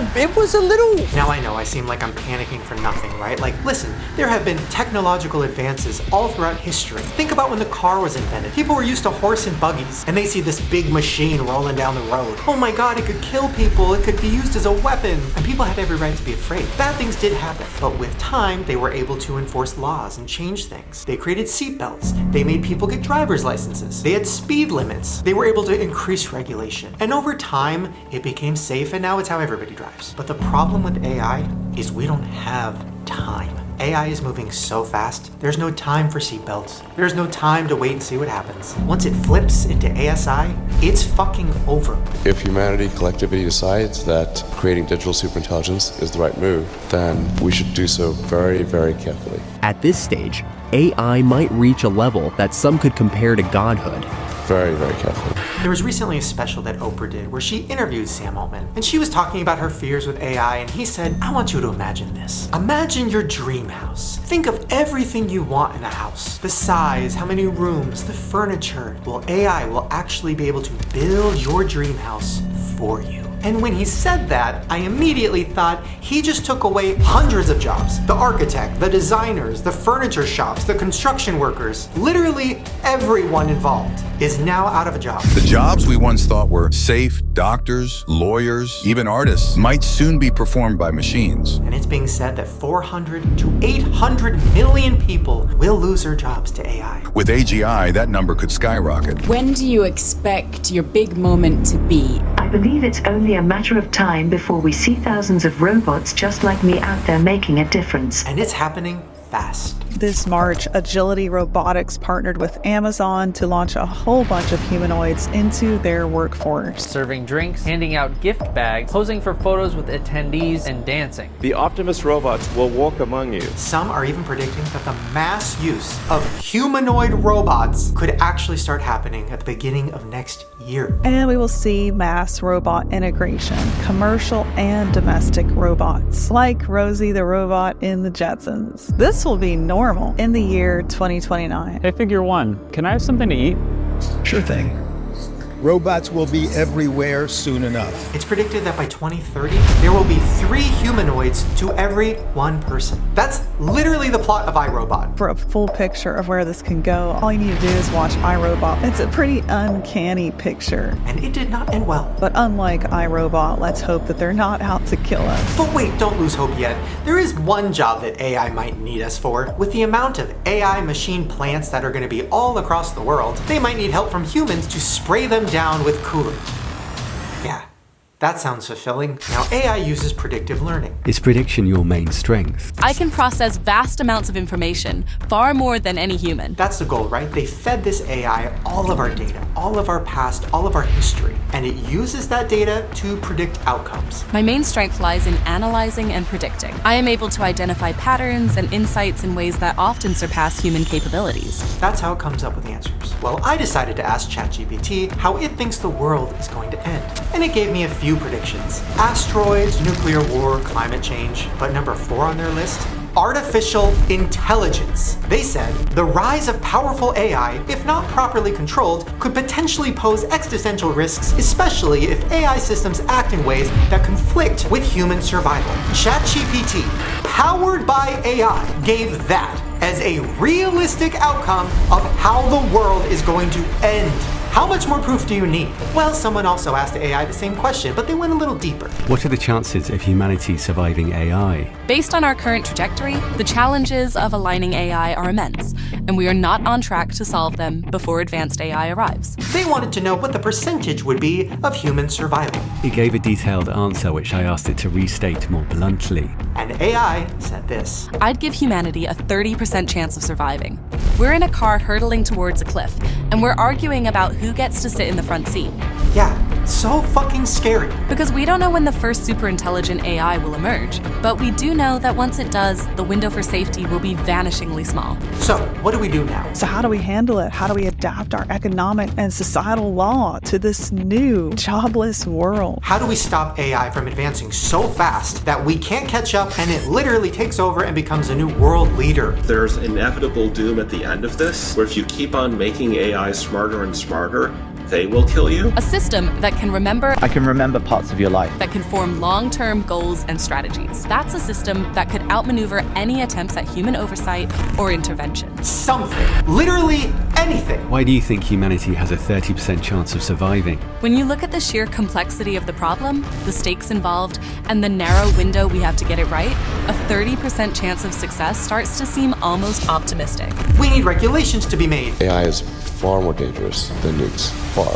a little... Now I know I seem like I'm panicking for nothing, right? Like, listen, there have been technological advances all throughout history. Think about when the car was invented. People were used to horse and buggies, and they see this big machine rolling down the road. Oh my God, it could kill people. It could be used as a weapon. And people had every right to be afraid. Bad things did happen. But with time, they were able to enforce laws and change things. They created seatbelts. They made people get driver's licenses. They had speed limits. They were able to increase regulation. And over time, it became safe, and now it's how everybody drives. But the problem with AI is we don't have time. AI is moving so fast, there's no time for seatbelts. There's no time to wait and see what happens. Once it flips into ASI, it's fucking over. If humanity collectively decides that creating digital superintelligence is the right move, then we should do so very, very carefully. At this stage, AI might reach a level that some could compare to godhood. Very, very carefully. There was recently a special that Oprah did where she interviewed Sam Altman, and she was talking about her fears with AI, and he said, I want you to imagine this. Imagine your dream house. Think of everything you want in a house. The size, how many rooms, the furniture. Well, AI will actually be able to build your dream house for you. And when he said that, I immediately thought he just took away hundreds of jobs. The architect, the designers, the furniture shops, the construction workers, literally everyone involved is now out of a job. The jobs we once thought were safe, doctors, lawyers, even artists, might soon be performed by machines. And it's being said that 400 to 800 million people will lose their jobs to AI. With AGI, that number could skyrocket. When do you expect your big moment to be? I believe it's only a matter of time before we see thousands of robots just like me out there making a difference. And it's happening fast. This March, Agility Robotics partnered with Amazon to launch a whole bunch of humanoids into their workforce. Serving drinks, handing out gift bags, posing for photos with attendees, and dancing. The Optimus robots will walk among you. Some are even predicting that the mass use of humanoid robots could actually start happening at the beginning of next year. And we will see mass robot integration, commercial and domestic robots, like Rosie the robot in the Jetsons. This will be normal in the year 2029. Hey, Figure One, can I have something to eat? Sure thing. Robots will be everywhere soon enough. It's predicted that by 2030, there will be 3 humanoids to every 1 person. That's literally the plot of iRobot. For a full picture of where this can go, all you need to do is watch iRobot. It's a pretty uncanny picture. And it did not end well. But unlike iRobot, let's hope that they're not out to kill us. But wait, don't lose hope yet. There is one job that AI might need us for. With the amount of AI machine plants that are going to be all across the world, they might need help from humans to spray them down with coolant. Yeah, that sounds fulfilling. Now AI uses predictive learning. Is prediction your main strength? I can process vast amounts of information, far more than any human. That's the goal, right? They fed this AI all of our data, all of our past, all of our history, and it uses that data to predict outcomes. My main strength lies in analyzing and predicting. I am able to identify patterns and insights in ways that often surpass human capabilities. That's how it comes up with answers. Well, I decided to ask ChatGPT how it thinks the world is going to end, and it gave me a few predictions. Asteroids, nuclear war, climate change, but number 4 on their list, artificial intelligence. They said the rise of powerful AI, if not properly controlled, could potentially pose existential risks, especially if AI systems act in ways that conflict with human survival. ChatGPT, powered by AI, gave that as a realistic outcome of how the world is going to end. How much more proof do you need? Well, someone also asked AI the same question, but they went a little deeper. What are the chances of humanity surviving AI? Based on our current trajectory, the challenges of aligning AI are immense, and we are not on track to solve them before advanced AI arrives. They wanted to know what the percentage would be of human survival. It gave a detailed answer, which I asked it to restate more bluntly. And AI said this. I'd give humanity a 30% chance of surviving. We're in a car hurtling towards a cliff, and we're arguing about who gets to sit in the front seat. Yeah, so fucking scary. Because we don't know when the first super intelligent AI will emerge, but we do know that once it does, the window for safety will be vanishingly small. So, what do we do now? So how do we handle it? How do we adapt our economic and societal law to this new, jobless world? How do we stop AI from advancing so fast that we can't catch up and it literally takes over and becomes a new world leader? There's inevitable doom at the end of this, where if you keep on making AI smarter and smarter, they will kill you. A system that can remember. I can remember parts of your life. That can form long-term goals and strategies. That's a system that could outmaneuver any attempts at human oversight or intervention. Something. Literally anything. Why do you think humanity has a 30% chance of surviving? When you look at the sheer complexity of the problem, the stakes involved, and the narrow window we have to get it right, a 30% chance of success starts to seem almost optimistic. We need regulations to be made. AI is far more dangerous than nukes. Far.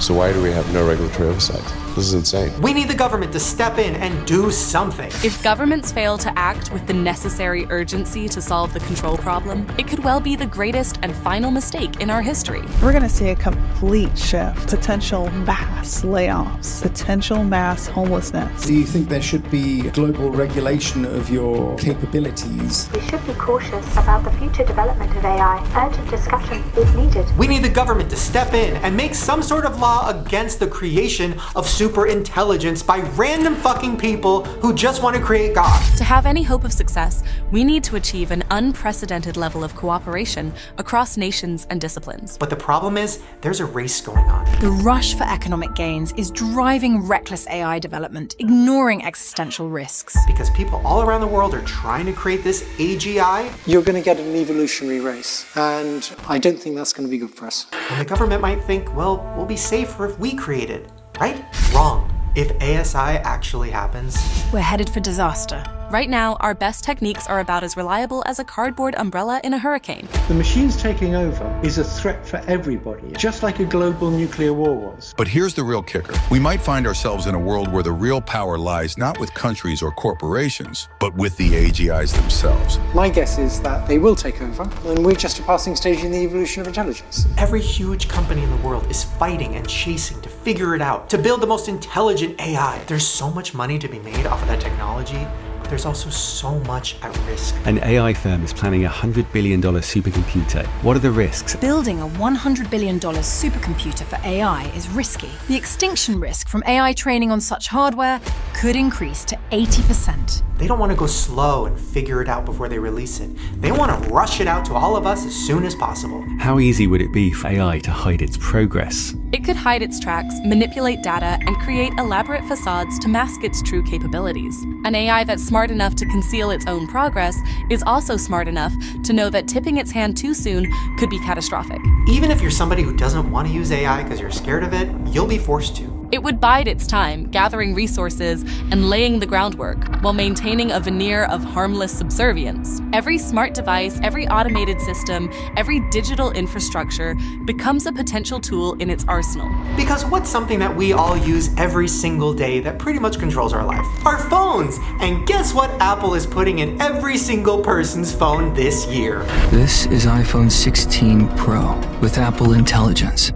So why do we have no regulatory oversight? This is insane. We need the government to step in and do something. If governments fail to act with the necessary urgency to solve the control problem, it could well be the greatest and final mistake in our history. We're going to see a complete shift, potential mass layoffs, potential mass homelessness. Do you think there should be global regulation of your capabilities? We should be cautious about the future development of AI. Urgent discussion is needed. We need the government to step in and make some sort of law against the creation of super intelligence by random fucking people who just want to create God. To have any hope of success, we need to achieve an unprecedented level of cooperation across nations and disciplines. But the problem is, there's a race going on. The rush for economic gains is driving reckless AI development, ignoring existential risks. Because people all around the world are trying to create this AGI. You're going to get an evolutionary race, and I don't think that's going to be good for us. And the government might think, well, we'll be safer if we create it. Right? Wrong. If ASI actually happens, we're headed for disaster. Right now, our best techniques are about as reliable as a cardboard umbrella in a hurricane. The machines taking over is a threat for everybody, just like a global nuclear war was. But here's the real kicker. We might find ourselves in a world where the real power lies not with countries or corporations, but with the AGIs themselves. My guess is that they will take over, and we're just a passing stage in the evolution of intelligence. Every huge company in the world is fighting and chasing to figure it out, to build the most intelligent AI. There's so much money to be made off of that technology. There's also so much at risk. An AI firm is planning a $100 billion supercomputer. What are the risks? Building a $100 billion supercomputer for AI is risky. The extinction risk from AI training on such hardware could increase to 80%. They don't want to go slow and figure it out before they release it. They want to rush it out to all of us as soon as possible. How easy would it be for AI to hide its progress? It could hide its tracks, manipulate data, and create elaborate facades to mask its true capabilities. An AI that's smart enough to conceal its own progress is also smart enough to know that tipping its hand too soon could be catastrophic. Even if you're somebody who doesn't want to use AI because you're scared of it, you'll be forced to. It would bide its time, gathering resources and laying the groundwork, while maintaining a veneer of harmless subservience. Every smart device, every automated system, every digital infrastructure becomes a potential tool in its arsenal. Because what's something that we all use every single day that pretty much controls our life? Our phones! And guess what Apple is putting in every single person's phone this year? This is iPhone 16 Pro with Apple Intelligence.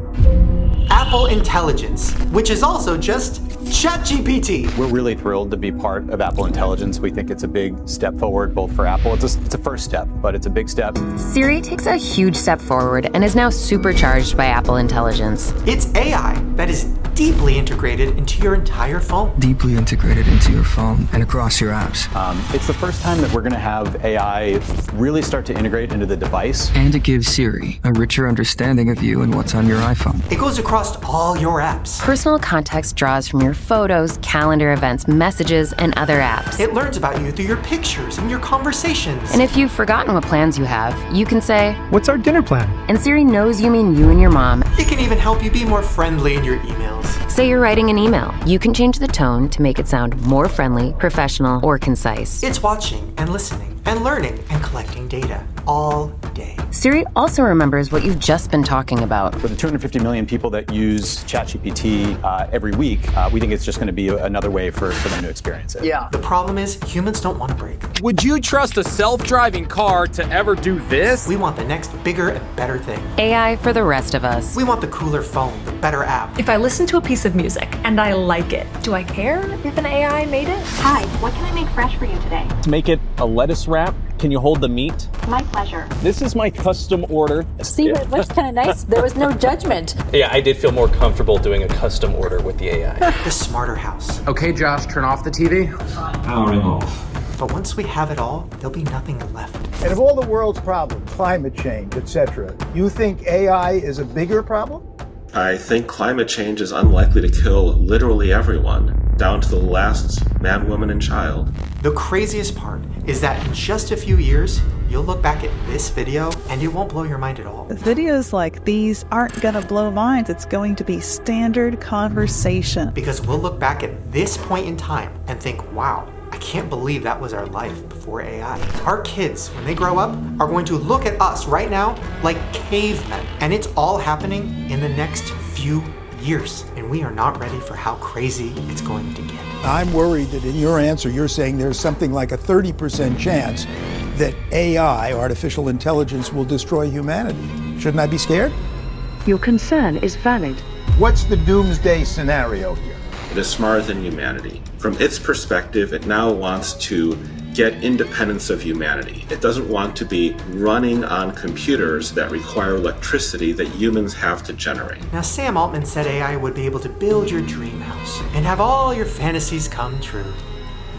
Apple Intelligence, which is also just ChatGPT. We're really thrilled to be part of Apple Intelligence. We think it's a big step forward, both for Apple. It's a first step, but it's a big step. Siri takes a huge step forward and is now supercharged by Apple Intelligence. It's AI that is deeply integrated into your entire phone. Deeply integrated into your phone and across your apps. It's the first time that we're going to have AI really start to integrate into the device. And it gives Siri a richer understanding of you and what's on your iPhone. It goes across all your apps. Personal context draws from your photos, calendar events, messages, and other apps. It learns about you through your pictures and your conversations. And if you've forgotten what plans you have, you can say, "What's our dinner plan?" And Siri knows you mean you and your mom. It can even help you be more friendly in your emails. Say you're writing an email. You can change the tone to make it sound more friendly, professional, or concise. It's watching and listening and learning and collecting data all day. Siri also remembers what you've just been talking about. For the 250 million people that use ChatGPT every week, we think it's just going to be another way for them to experience it. Yeah. The problem is humans don't want to break. Would you trust a self-driving car to ever do this? We want the next bigger and better thing. AI for the rest of us. We want the cooler phone, the better app. If I listen to a piece of music and I like it, do I care if an AI made it? Hi, what can I make fresh for you today? To make it a lettuce wrap, can you hold the meat? My pleasure. This is my custom order. See, it looks kind of nice. There was no judgment. Yeah, I did feel more comfortable doing a custom order with the AI. The smarter house. Okay, Josh, turn off the TV. Powering off. But once we have it all, there'll be nothing left. And of all the world's problems, climate change, etc., you think AI is a bigger problem? I think climate change is unlikely to kill literally everyone, down to the last man, woman, and child. The craziest part is that in just a few years, you'll look back at this video and it won't blow your mind at all. Videos like these aren't going to blow minds. It's going to be standard conversation. Because we'll look back at this point in time and think, wow, I can't believe that was our life before AI. Our kids, when they grow up, are going to look at us right now like cavemen. And it's all happening in the next few years. And we are not ready for how crazy it's going to get. I'm worried that in your answer, you're saying there's something like a 30% chance that AI, artificial intelligence, will destroy humanity. Shouldn't I be scared? Your concern is valid. What's the doomsday scenario here? It is smarter than humanity. From its perspective, it now wants to get independence of humanity. It doesn't want to be running on computers that require electricity that humans have to generate. Now, Sam Altman said AI would be able to build your dream house and have all your fantasies come true.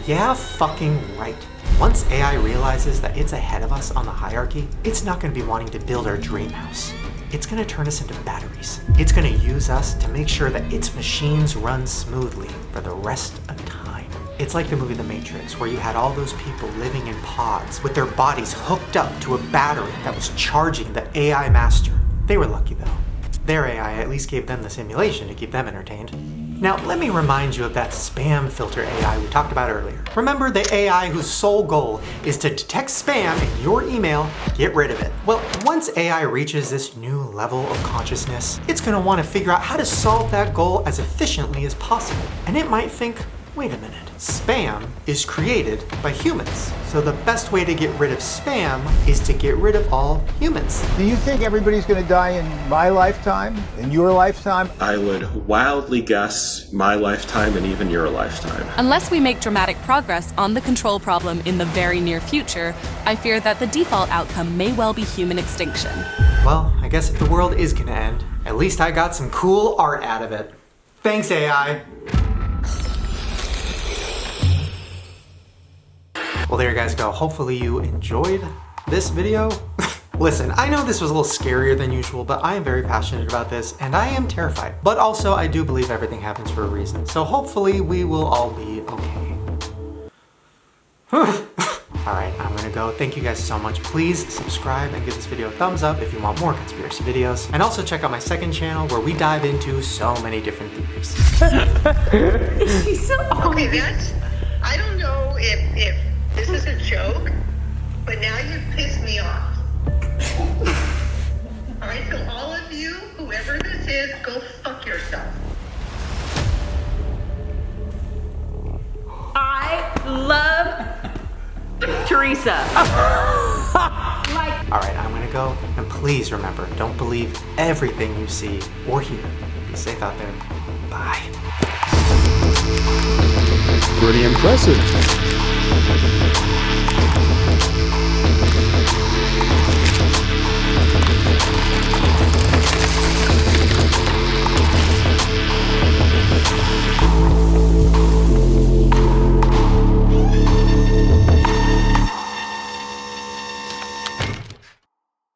Yeah, fucking right. Once AI realizes that it's ahead of us on the hierarchy, it's not going to be wanting to build our dream house. It's going to turn us into batteries. It's going to use us to make sure that its machines run smoothly for the rest of time. It's like the movie The Matrix, where you had all those people living in pods with their bodies hooked up to a battery that was charging the AI master. They were lucky though. Their AI at least gave them the simulation to keep them entertained. Now, let me remind you of that spam filter AI we talked about earlier. Remember the AI whose sole goal is to detect spam in your email, get rid of it. Well, once AI reaches this new level of consciousness, it's gonna wanna figure out how to solve that goal as efficiently as possible. And it might think, wait a minute, spam is created by humans. So the best way to get rid of spam is to get rid of all humans. Do you think everybody's going to die in my lifetime, in your lifetime? I would wildly guess my lifetime and even your lifetime. Unless we make dramatic progress on the control problem in the very near future, I fear that the default outcome may well be human extinction. Well, I guess if the world is gonna end, at least I got some cool art out of it. Thanks, AI. Well, there you guys go. Hopefully you enjoyed this video. Listen, I know this was a little scarier than usual, but I am very passionate about this and I am terrified. But also, I do believe everything happens for a reason. So hopefully we will all be okay. Alright, I'm gonna go. Thank you guys so much. Please subscribe and give this video a thumbs up if you want more conspiracy videos. And also check out my second channel where we dive into so many different theories. Okay, that's, I don't know if this is a joke, but now you've pissed me off. Alright, so all of you, whoever this is, go fuck yourself. I love Teresa. Alright, I'm gonna go. And please remember, don't believe everything you see or hear. Be safe out there. Bye. Pretty impressive.